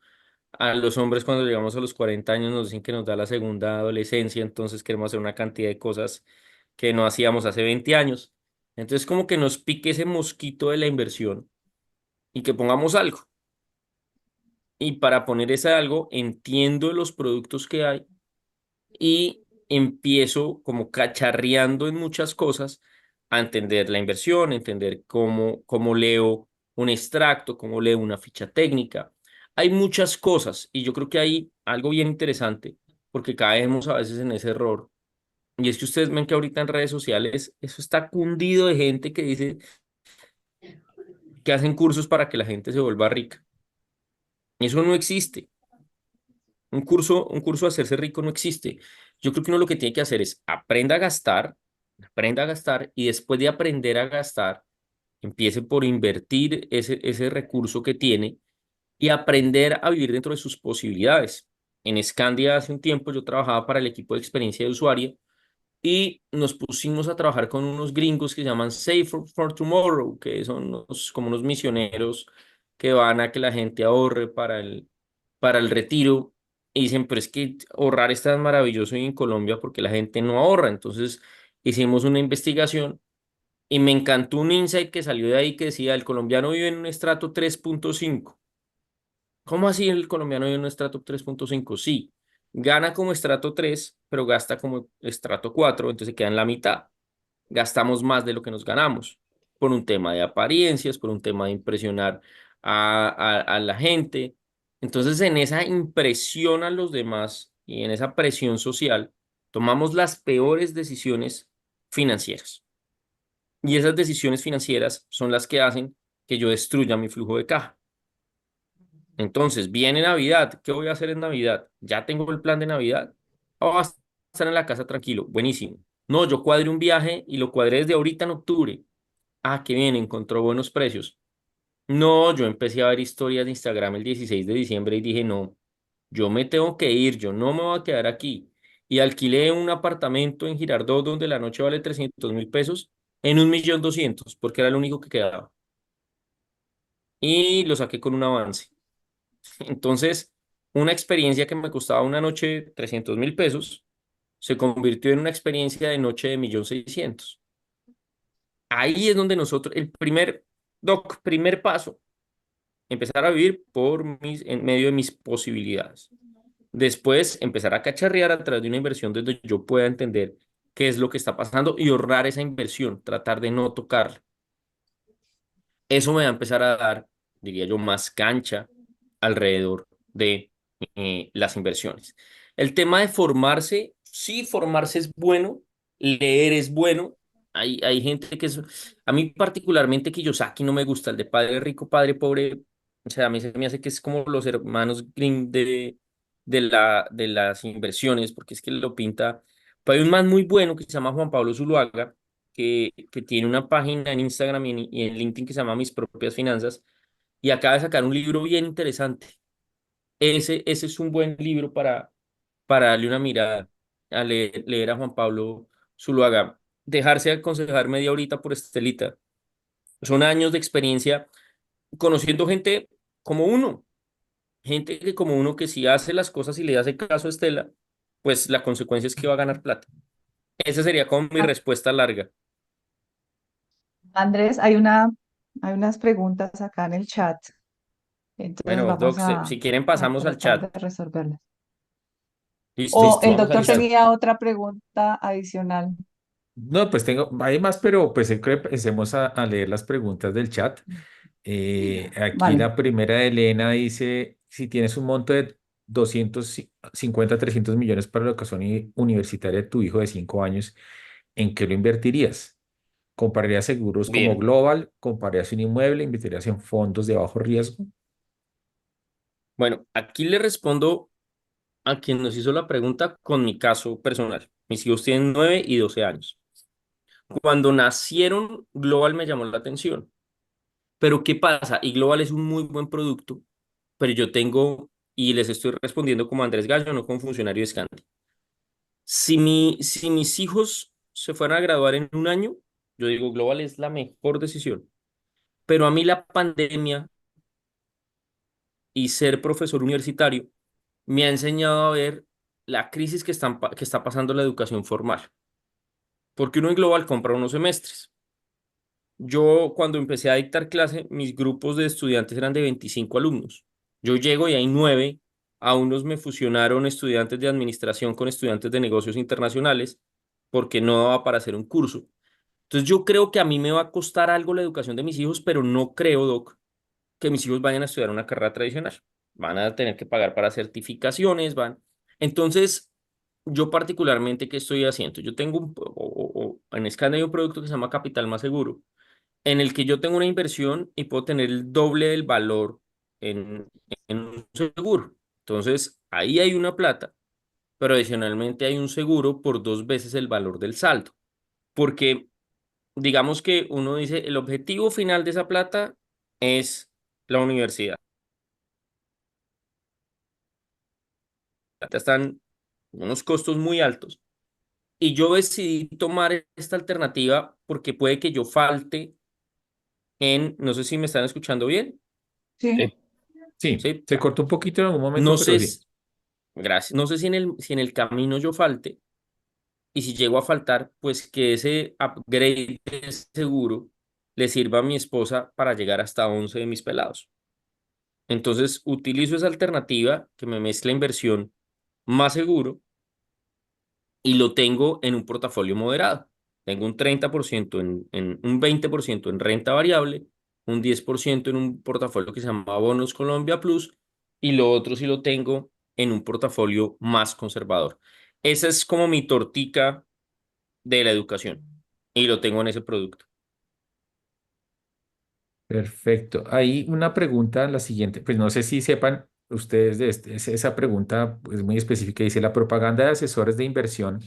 Speaker 2: A los hombres cuando llegamos a los 40 años nos dicen que nos da la segunda adolescencia, entonces queremos hacer una cantidad de cosas que no hacíamos hace 20 años. Entonces como que nos pique ese mosquito de la inversión y que pongamos algo. Y para poner ese algo, entiendo los productos que hay y empiezo como cacharreando en muchas cosas a entender la inversión, entender cómo leo un extracto, cómo leo una ficha técnica. Hay muchas cosas y yo creo que hay algo bien interesante porque caemos a veces en ese error. Y es que ustedes ven que ahorita en redes sociales eso está cundido de gente que dice que hacen cursos para que la gente se vuelva rica. Y eso no existe. Un curso de hacerse rico no existe. Yo creo que uno lo que tiene que hacer es aprenda a gastar y después de aprender a gastar, empiece por invertir ese recurso que tiene y aprender a vivir dentro de sus posibilidades. En Scandia hace un tiempo yo trabajaba para el equipo de experiencia de usuario y nos pusimos a trabajar con unos gringos que se llaman Save for Tomorrow, que son como unos misioneros que van a que la gente ahorre para el retiro. Y dicen, pero es que ahorrar es tan maravilloso en Colombia porque la gente no ahorra. Entonces hicimos una investigación y me encantó un insight que salió de ahí que decía, el colombiano vive en un estrato 3.5. ¿Cómo así el colombiano vive en un estrato 3.5? Sí, gana como estrato 3 pero gasta como estrato 4, entonces queda en la mitad. Gastamos más de lo que nos ganamos, por un tema de apariencias, por un tema de impresionar a la gente. Entonces, en esa impresión a los demás y en esa presión social, tomamos las peores decisiones financieras. Y esas decisiones financieras son las que hacen que yo destruya mi flujo de caja. Entonces, viene Navidad. ¿Qué voy a hacer en Navidad? ¿Ya tengo el plan de Navidad? ¿O voy a estar en la casa tranquilo? Buenísimo. No, yo cuadré un viaje y lo cuadré desde ahorita en octubre. Ah, qué bien, encontró buenos precios. No, yo empecé a ver historias de Instagram el 16 de diciembre y dije, no, yo me tengo que ir, yo no me voy a quedar aquí. Y alquilé un apartamento en Girardot donde la noche vale 300.000 pesos en 1.200.000, porque era lo único que quedaba. Y lo saqué con un avance. Entonces, una experiencia que me costaba una noche 300.000 pesos se convirtió en una experiencia de noche de 1.600.000. Ahí es donde nosotros, primer paso, empezar a vivir en medio de mis posibilidades. Después, empezar a cacharrear a través de una inversión donde yo pueda entender qué es lo que está pasando y ahorrar esa inversión, tratar de no tocarla. Eso me va a empezar a dar, diría yo, más cancha alrededor de las inversiones. El tema de formarse, sí, formarse es bueno, leer es bueno. Hay gente que es, a mí particularmente Kiyosaki no me gusta, el de Padre Rico, Padre Pobre, o sea, a mí se me hace que es como los hermanos Grimm de las inversiones, porque es que lo pinta. Pero hay un man muy bueno que se llama Juan Pablo Zuluaga, que tiene una página en Instagram y en LinkedIn que se llama Mis Propias Finanzas, y acaba de sacar un libro bien interesante. Ese es un buen libro para darle una mirada, a leer a Juan Pablo Zuluaga. Dejarse aconsejar media horita por Estelita. Son años de experiencia conociendo gente como uno, gente que como uno que si hace las cosas y le hace caso a Estela, pues la consecuencia es que va a ganar plata. Esa sería como mi
Speaker 4: Ah,
Speaker 2: respuesta larga.
Speaker 4: Andrés, hay unas preguntas acá en el chat, entonces
Speaker 2: Bueno,
Speaker 4: vamos
Speaker 2: Doc, si quieren
Speaker 4: a
Speaker 2: pasamos al
Speaker 4: tratar
Speaker 2: chat.
Speaker 4: de resolverlas.
Speaker 2: Listo,
Speaker 4: O
Speaker 3: Listo.
Speaker 4: el
Speaker 2: vamos al
Speaker 4: doctor
Speaker 2: chat.
Speaker 4: tenía otra pregunta adicional.
Speaker 3: No, pues hay más, pero pues creo que empecemos a leer las preguntas del chat. Aquí
Speaker 4: Vale.
Speaker 3: la primera de Elena dice, si tienes un monto de 250 300 millones para la educación universitaria de tu hijo de 5 años, ¿en qué lo invertirías? ¿Comprarías seguros como
Speaker 2: Bien.
Speaker 3: Global? ¿Comprarías un inmueble? ¿Invertirías en fondos de bajo riesgo?
Speaker 2: Bueno, aquí le respondo a quien nos hizo la pregunta con mi caso personal. Mis hijos tienen 9 y 12 años. Cuando nacieron, Global me llamó la atención. Pero ¿qué pasa? Y Global es un muy buen producto, pero yo tengo, y les estoy respondiendo como Andrés Gallo, no como funcionario de Scandia. Si mis hijos se fueran a graduar en un año, yo digo, Global es la mejor decisión. Pero a mí la pandemia y ser profesor universitario me ha enseñado a ver la crisis que está pasando la educación formal. Porque uno en Global compra unos semestres. Yo cuando empecé a dictar clase, mis grupos de estudiantes eran de 25 alumnos. Yo llego y hay 9. A unos me fusionaron estudiantes de administración con estudiantes de negocios internacionales porque no daba para hacer un curso. Entonces yo creo que a mí me va a costar algo la educación de mis hijos, pero no creo, Doc, que mis hijos vayan a estudiar una carrera tradicional. Van a tener que pagar para certificaciones, van. Entonces, yo particularmente, ¿qué estoy haciendo? Yo tengo en Scandia hay un producto que se llama Capital Más Seguro, en el que yo tengo una inversión y puedo tener el doble del valor en, en un seguro. Entonces, ahí hay una plata, pero adicionalmente hay un seguro por 2 veces el valor del saldo. Porque digamos que uno dice, el objetivo final de esa plata es la universidad. Están unos costos muy altos. Y yo decidí tomar esta alternativa porque puede que yo falte no sé si me están escuchando bien,
Speaker 4: Sí.
Speaker 1: Sí.
Speaker 3: Sí,
Speaker 2: ¿sí?
Speaker 3: se cortó un poquito en algún momento,
Speaker 2: No
Speaker 3: pero
Speaker 2: sé,
Speaker 3: sí.
Speaker 2: gracias, no sé si en el camino yo falte y si llego a faltar, pues que ese upgrade de seguro le sirva a mi esposa para llegar hasta 11 de mis pelados. Entonces utilizo esa alternativa que me mezcla inversión más seguro y lo tengo en un portafolio moderado. Tengo un 30% en un 20% en renta variable, un 10% en un portafolio que se llama Bonos Colombia Plus y lo otro sí lo tengo en un portafolio más conservador. Esa es como mi tortica de la educación y lo tengo en ese producto.
Speaker 3: Perfecto. Hay una pregunta, la siguiente, pues no sé si sepan ustedes de esa pregunta es muy específica. Dice, la propaganda de asesores de inversión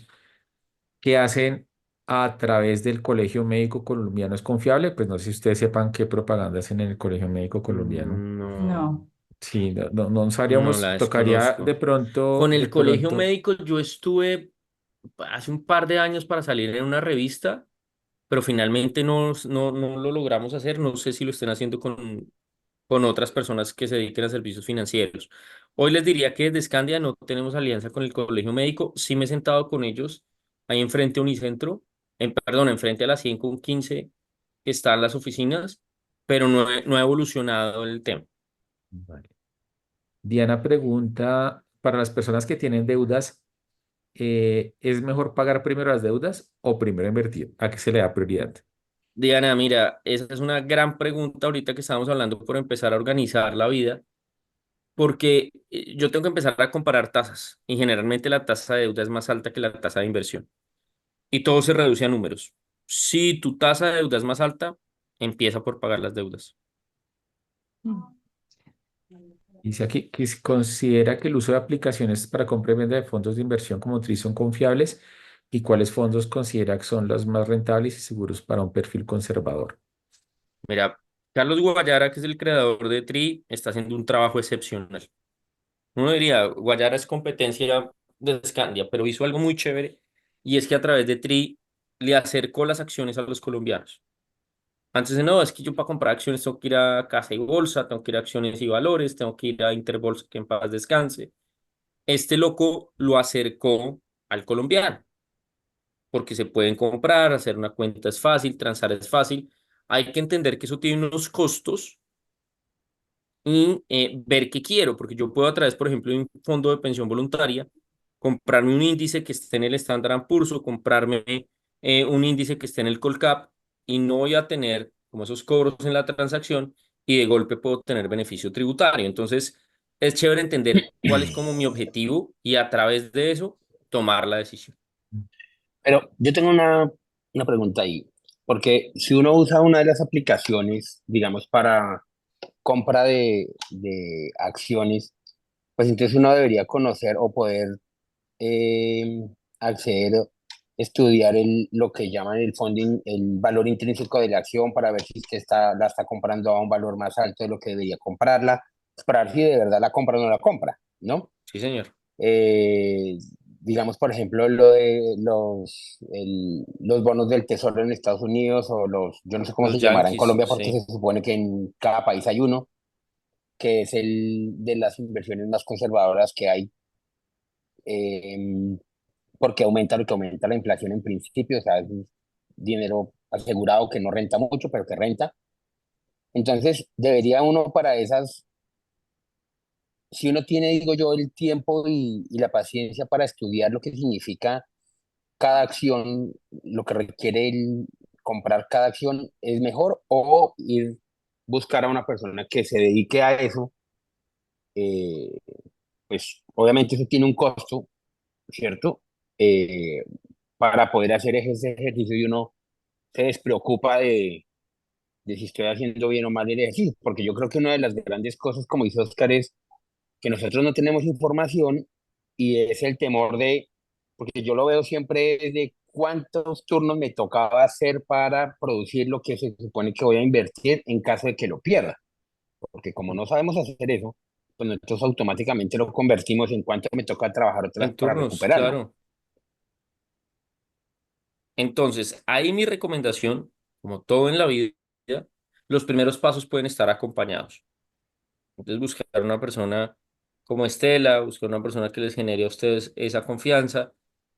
Speaker 3: que hacen a través del Colegio Médico Colombiano es confiable. Pues no sé si ustedes sepan qué propaganda hacen en el Colegio Médico Colombiano.
Speaker 2: No,
Speaker 4: No.
Speaker 3: Sí, no
Speaker 2: no la
Speaker 3: sabríamos, tocaría
Speaker 2: desconozco. Con
Speaker 3: de
Speaker 2: el colegio
Speaker 3: pronto.
Speaker 2: médico yo estuve hace un par de años para salir en una revista, pero finalmente no lo logramos hacer. No sé si lo estén haciendo con otras personas que se dediquen a servicios financieros. Hoy les diría que desde Scandia no tenemos alianza con el colegio médico. Sí me he sentado con ellos ahí enfrente a Unicentro, perdón, enfrente a la 100 con 15 que están las oficinas, pero no ha evolucionado el tema.
Speaker 3: Vale. Diana pregunta, para las personas que tienen deudas, ¿Es mejor pagar primero las deudas o primero invertir? ¿A qué se le da prioridad?
Speaker 2: Diana, mira, esa es una gran pregunta ahorita que estamos hablando por empezar a organizar la vida, porque yo tengo que empezar a comparar tasas y generalmente la tasa de deuda es más alta que la tasa de inversión y todo se reduce a números. Si tu tasa de deuda es más alta, empieza por pagar las deudas.
Speaker 4: Mm.
Speaker 3: Dice aquí que se considera que el uso de aplicaciones para compra y venta de fondos de inversión como TRI son confiables y cuáles fondos considera que son los más rentables y seguros para un perfil conservador.
Speaker 2: Mira, Carlos Guayara, que es el creador de Tri, está haciendo un trabajo excepcional. Uno diría, Guayara es competencia de Scandia, pero hizo algo muy chévere y es que a través de Tri le acercó las acciones a los colombianos. Antes de no, es que yo para comprar acciones tengo que ir a Casa y Bolsa, tengo que ir a Acciones y Valores, tengo que ir a Interbolsa, que en paz descanse. Este loco lo acercó al colombiano, porque se pueden comprar, hacer una cuenta es fácil, transar es fácil. Hay que entender que eso tiene unos costos y ver qué quiero, porque yo puedo a través, por ejemplo, de un fondo de pensión voluntaria, comprarme un índice que esté en el Standard Poor's o comprarme un índice que esté en el Colcap y no voy a tener como esos cobros en la transacción y de golpe puedo tener beneficio tributario. Entonces, es chévere entender cuál es como mi objetivo y a través de eso tomar la decisión.
Speaker 1: Pero yo tengo una pregunta ahí, porque si uno usa una de las aplicaciones, digamos, para compra de acciones, pues entonces uno debería conocer o poder eh, acceder, estudiar lo que llaman el funding, el valor intrínseco de la acción para ver si usted la está comprando a un valor más alto de lo que debería comprarla, para ver si de verdad la compra o no la compra, ¿no?
Speaker 2: Sí, señor.
Speaker 1: Digamos, por ejemplo, lo de los bonos del Tesoro en Estados Unidos o yo no sé cómo
Speaker 2: Los
Speaker 1: se llamará en
Speaker 2: Yankees,
Speaker 1: Colombia porque se
Speaker 2: sí.
Speaker 1: supone que en cada país hay uno, que es el de las inversiones más conservadoras que hay, eh, porque aumenta lo que aumenta la inflación en principio, o sea, es un dinero asegurado que no renta mucho, pero que renta. Entonces, debería uno para esas, si uno tiene, digo yo, el tiempo y la paciencia para estudiar lo que significa cada acción, lo que requiere comprar cada acción, es mejor o ir buscar a una persona que se dedique a eso, eh, pues obviamente eso tiene un costo, ¿cierto? Eh, para poder hacer ese ejercicio y uno se despreocupa de si estoy haciendo bien o mal el ejercicio, porque yo creo que una de las grandes cosas, como dice Oscar, es que nosotros no tenemos información y es el temor porque yo lo veo siempre de cuántos turnos me tocaba hacer para producir lo que se supone que voy a invertir en caso de que lo pierda, porque como no sabemos hacer eso, pues nosotros automáticamente lo convertimos en cuánto me toca trabajar
Speaker 2: En
Speaker 1: para
Speaker 2: turnos,
Speaker 1: recuperarlo.
Speaker 2: claro. Entonces, ahí mi recomendación, como todo en la vida, los primeros pasos pueden estar acompañados. Entonces, buscar una persona como Estela, buscar una persona que les genere a ustedes esa confianza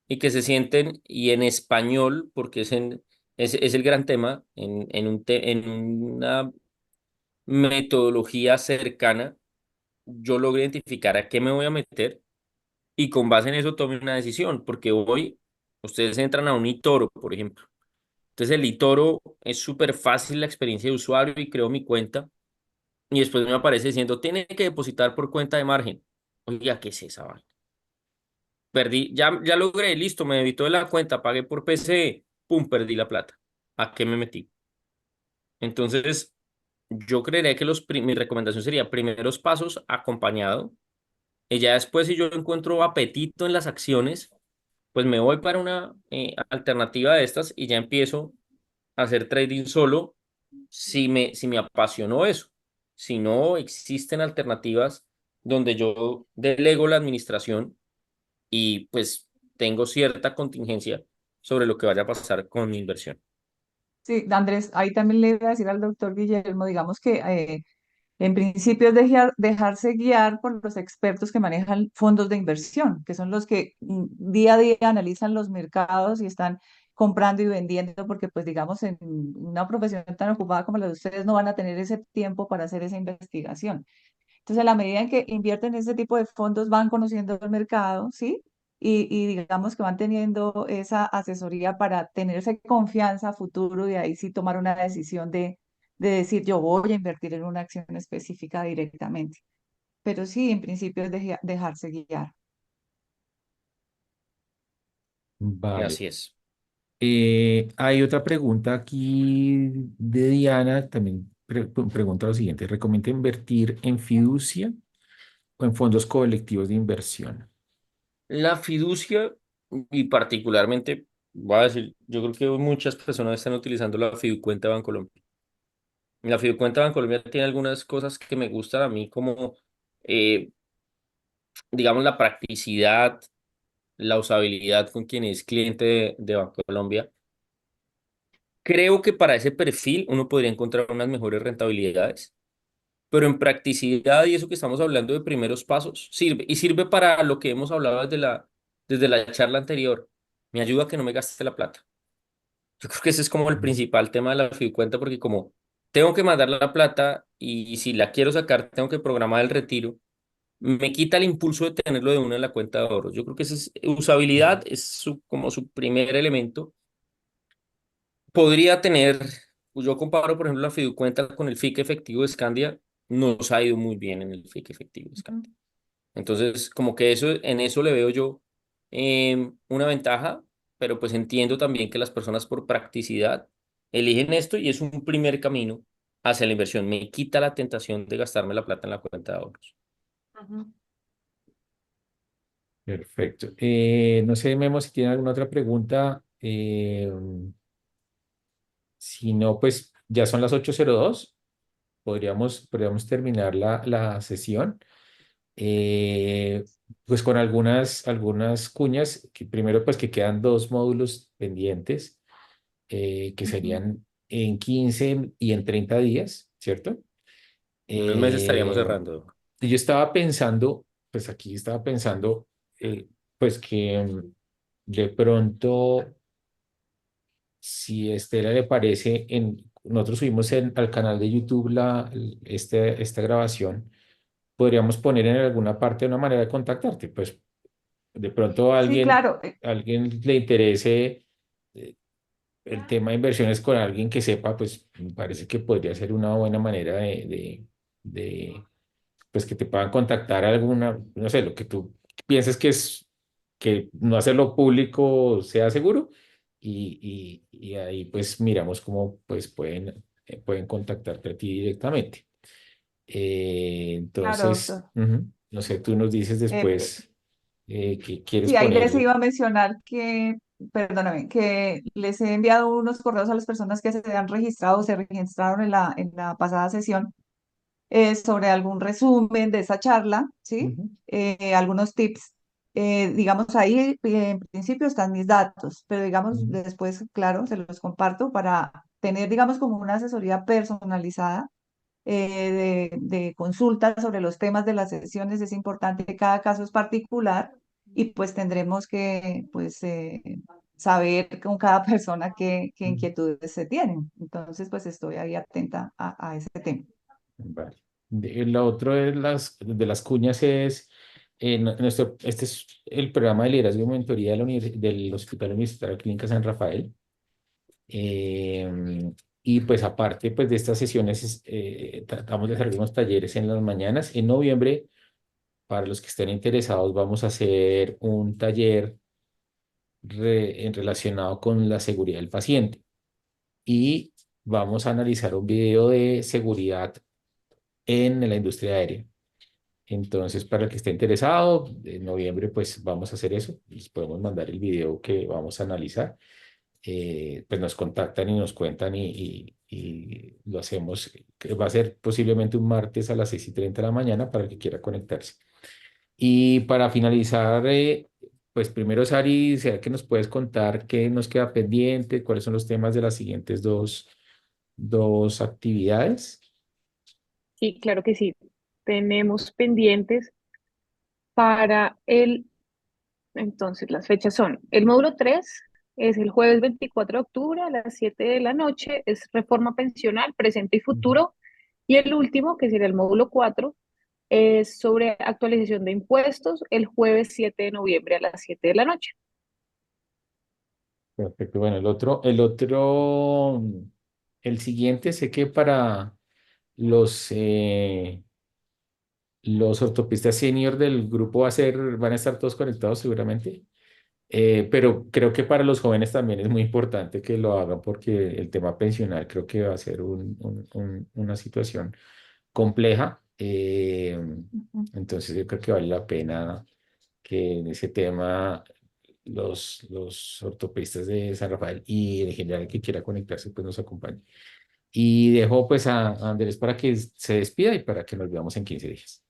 Speaker 2: y que se sienten, y en español, porque es el gran tema, en una metodología cercana, yo logro identificar a qué me voy a meter y con base en eso tome una decisión, porque hoy ustedes entran a un eToro, por ejemplo. Entonces el eToro es súper fácil la experiencia de usuario y creo mi cuenta y después me aparece diciendo, tiene que depositar por cuenta de margen. Oiga, ¿qué es esa vaina? Perdí, ya logré, listo, me debitó de la cuenta, pagué por PC, pum, perdí la plata. ¿A qué me metí? Entonces, yo creería que mi recomendación sería primeros pasos acompañado y ya después si yo encuentro apetito en las acciones, pues me voy para una alternativa de estas y ya empiezo a hacer trading solo si me apasionó eso. Si no, existen alternativas donde yo delego la administración y pues tengo cierta contingencia sobre lo que vaya a pasar con mi inversión.
Speaker 4: Sí, Andrés, ahí también le iba a decir al doctor Guillermo, digamos que en principio es dejarse guiar por los expertos que manejan fondos de inversión, que son los que día a día analizan los mercados y están comprando y vendiendo, porque pues digamos en una profesión tan ocupada como la de ustedes no van a tener ese tiempo para hacer esa investigación. Entonces, a la medida en que invierten en ese tipo de fondos, van conociendo el mercado, ¿sí? y digamos que van teniendo esa asesoría para tener esa confianza a futuro y ahí sí tomar una decisión de decir yo voy a invertir en una acción específica directamente. Pero sí, en principio es dejarse guiar.
Speaker 3: Vale.
Speaker 2: Así es.
Speaker 3: Hay otra pregunta aquí de Diana, también pregunta lo siguiente, ¿recomienda invertir en fiducia o en fondos colectivos de inversión?
Speaker 2: La fiducia, y particularmente, voy a decir, yo creo que hoy muchas personas están utilizando la Fiducuenta Bancolombia. La Fiducuenta Bancolombia tiene algunas cosas que me gustan a mí, como, eh, digamos, la practicidad, la usabilidad con quien es cliente de Bancolombia. Creo que para ese perfil uno podría encontrar unas mejores rentabilidades, pero en practicidad y eso que estamos hablando de primeros pasos, sirve. Y sirve para lo que hemos hablado desde la charla anterior. Me ayuda a que no me gaste la plata. Yo creo que ese es como el principal tema de la Fiducuenta, porque como tengo que mandar la plata y si la quiero sacar, tengo que programar el retiro, me quita el impulso de tenerlo de una en la cuenta de ahorros. Yo creo que esa es usabilidad, es como su primer elemento. Podría tener, yo comparo, por ejemplo, la Fiducuenta con el FIC efectivo de Scandia, nos ha ido muy bien en el FIC efectivo de
Speaker 4: Ujú.
Speaker 2: Scandia. Entonces, como que eso, en eso le veo yo una ventaja, pero pues entiendo también que las personas por practicidad eligen esto y es un primer camino hacia la inversión. Me quita la tentación de gastarme la plata en la cuenta de ahorros.
Speaker 4: Ujú.
Speaker 3: Perfecto. No sé, Memo, si tiene alguna otra pregunta. Si no, pues ya son las 8:02. Podríamos terminar la sesión. Eh, pues con algunas cuñas, que primero pues que quedan dos módulos pendientes, que
Speaker 4: Ujú.
Speaker 3: serían en 15 y en 30 días, ¿cierto?
Speaker 2: En unos meses estaríamos
Speaker 3: Eh,
Speaker 2: cerrando.
Speaker 3: y yo estaba pensando, pues aquí estaba pensando, pues que de pronto, si a Estela le parece, nosotros subimos al canal de YouTube esta grabación, podríamos poner en alguna parte una manera de contactarte, pues de pronto a
Speaker 4: Sí, claro.
Speaker 3: alguien le interese eh, el tema de inversiones con alguien que sepa, pues me parece que podría ser una buena manera de, pues que te puedan contactar alguna, no sé, lo que tú pienses que no hacerlo público sea seguro y ahí pues miramos cómo pues pueden contactarte a ti directamente.
Speaker 4: Claro,
Speaker 3: Entonces,
Speaker 4: doctor.
Speaker 3: no sé, tú nos dices
Speaker 4: Eh,
Speaker 3: después qué quieres
Speaker 4: sí, ahí les
Speaker 3: ponerle.
Speaker 4: iba a mencionar que, perdóname, que les he enviado unos correos a las personas que se han registrado, se registraron en la pasada sesión sobre algún resumen de esa charla, ¿sí?
Speaker 3: Ujú,
Speaker 4: Algunos tips. Digamos, ahí en principio están mis datos, pero digamos,
Speaker 3: ujú,
Speaker 4: después, claro, se los comparto para tener, digamos, como una asesoría personalizada de consultas sobre los temas de las sesiones. Es importante que cada caso es particular y pues tendremos que, pues, saber con cada persona qué
Speaker 3: ujú.
Speaker 4: inquietudes se tienen. Entonces, pues estoy ahí atenta a ese tema.
Speaker 3: Vale. Lo otro de las cuñas es, este es el programa de liderazgo y mentoría del Hospital Universitario Clínica San Rafael. Y pues aparte pues de estas sesiones, tratamos de hacer algunos talleres en las mañanas. En noviembre, para los que estén interesados, vamos a hacer un taller relacionado con la seguridad del paciente. Y vamos a analizar un video de seguridad en la industria aérea. Entonces, para el que esté interesado, en noviembre pues vamos a hacer eso. Les podemos mandar el video que vamos a analizar. Pues nos contactan y nos cuentan y lo hacemos. Que va a ser posiblemente un martes a las 6:30 de la mañana para el que quiera conectarse. Y para finalizar, pues primero, Sari, ¿será que nos puedes contar qué nos queda pendiente? ¿Cuáles son los temas de las siguientes dos actividades?
Speaker 5: Sí, claro que sí. Tenemos pendientes para entonces las fechas son, el módulo 3 es el jueves 24 de octubre a las 7 de la noche, es reforma pensional, presente y
Speaker 3: Ujú,
Speaker 5: futuro. Y el último, que sería el módulo 4, es sobre actualización de impuestos el jueves 7 de noviembre a las 7 de la noche.
Speaker 3: Perfecto. Bueno, el siguiente, sé que para los, eh, los ortopistas senior del grupo van a estar todos conectados seguramente. Pero creo que para los jóvenes también es muy importante que lo hagan porque el tema pensional creo que va a ser una situación compleja.
Speaker 4: Ujú.
Speaker 3: Entonces yo creo que vale la pena que en ese tema los ortopedistas de San Rafael y en general el que quiera conectarse pues nos acompañe. Y dejo pues a Andrés para que se despida y para que nos veamos en 15 días.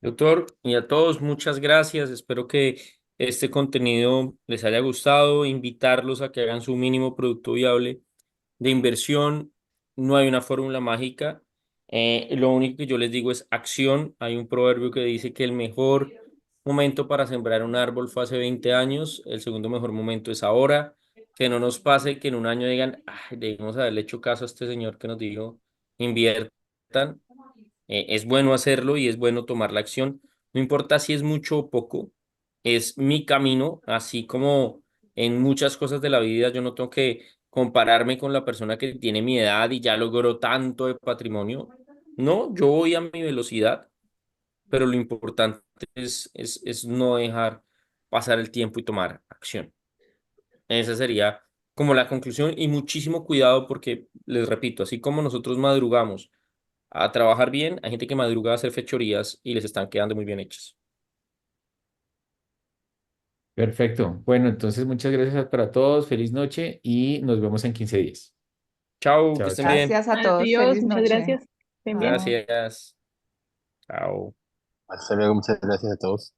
Speaker 2: Doctor, y a todos, muchas gracias. Espero que este contenido les haya gustado. Invitarlos a que hagan su mínimo producto viable de inversión. No hay una fórmula mágica. Lo único que yo les digo es acción. Hay un proverbio que dice que el mejor momento para sembrar un árbol fue hace 20 años. El segundo mejor momento es ahora. Que no nos pase que en un año digan, "Ay, debimos haberle hecho caso a este señor que nos dijo, inviertan". Es bueno hacerlo y es bueno tomar la acción. No importa si es mucho o poco, es mi camino, así como en muchas cosas de la vida yo no tengo que compararme con la persona que tiene mi edad y ya logró tanto de patrimonio. No, yo voy a mi velocidad, pero lo importante es no dejar pasar el tiempo y tomar acción. Esa sería como la conclusión y muchísimo cuidado porque, les repito, así como nosotros madrugamos a trabajar bien, hay gente que madruga a hacer fechorías y les están quedando muy bien hechas.
Speaker 3: Perfecto. Bueno, entonces muchas gracias para todos. Feliz noche y nos vemos en 15 días.
Speaker 2: Chao, que
Speaker 3: Chao,
Speaker 2: estén
Speaker 3: chao.
Speaker 2: bien.
Speaker 4: Gracias a todos.
Speaker 5: Adiós,
Speaker 4: Feliz
Speaker 5: muchas
Speaker 4: noche.
Speaker 5: gracias. Estén bien.
Speaker 4: Chao.
Speaker 2: Gracias. Chao.
Speaker 1: Hasta luego, muchas gracias a todos.